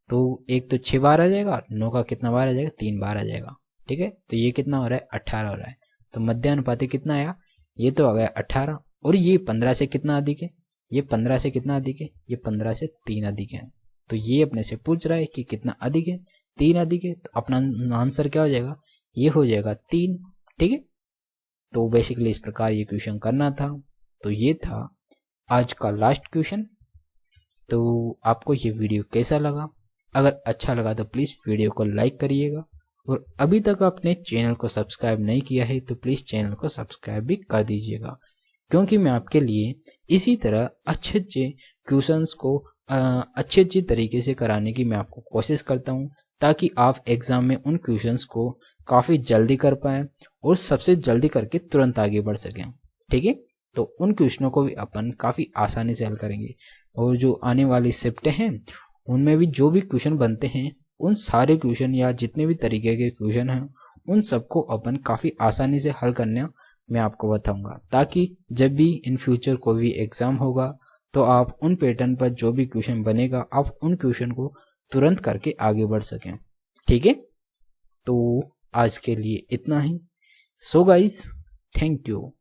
तो एक तो 6 बार आ जाएगा, 9 का कितना बार आ जाएगा, 3 बार आ जाएगा। ठीक है, तो ये कितना हो रहा है 18 हो रहा है। तो मध्यानुपाती कितना आया, ये तो आ गया 18। और ये 15 से कितना अधिक है, ये 15 से कितना अधिक है, ये 15 से 3 अधिक है। तो ये अपने से पूछ रहा है कि कितना अधिक है, 3 अधिक है। तो अपना आंसर क्या हो जाएगा, ये हो जाएगा 3। ठीक है, तो बेसिकली इस प्रकार ये क्वेश्चन करना था। तो ये था आज का लास्ट क्वेश्चन। तो आपको ये वीडियो कैसा लगा, अगर अच्छा लगा तो प्लीज़ वीडियो को लाइक करिएगा, और अभी तक आपने चैनल को सब्सक्राइब नहीं किया है तो प्लीज़ चैनल को सब्सक्राइब भी कर दीजिएगा, क्योंकि मैं आपके लिए इसी तरह अच्छे अच्छे क्वेश्चंस को अच्छे अच्छे तरीके से कराने की मैं आपको कोशिश करता हूं, ताकि आप एग्ज़ाम में उन क्वेश्चंस को काफ़ी जल्दी कर पाएँ और सबसे जल्दी करके तुरंत आगे बढ़ सकें। ठीक है, तो उन क्वेश्चनों को भी अपन काफ़ी आसानी से हल करेंगे, और जो आने वाली शिफ्टें हैं उनमें भी जो भी क्वेश्चन बनते हैं, उन सारे क्वेश्चन या जितने भी तरीके के क्वेश्चन हैं उन सबको अपन काफ़ी आसानी से हल करने मैं आपको बताऊंगा, ताकि जब भी इन फ्यूचर कोई भी एग्ज़ाम होगा तो आप उन पैटर्न पर जो भी क्वेश्चन बनेगा आप उन क्वेश्चन को तुरंत करके आगे बढ़ सकें। ठीक है, तो आज के लिए इतना ही। So guys, thank you.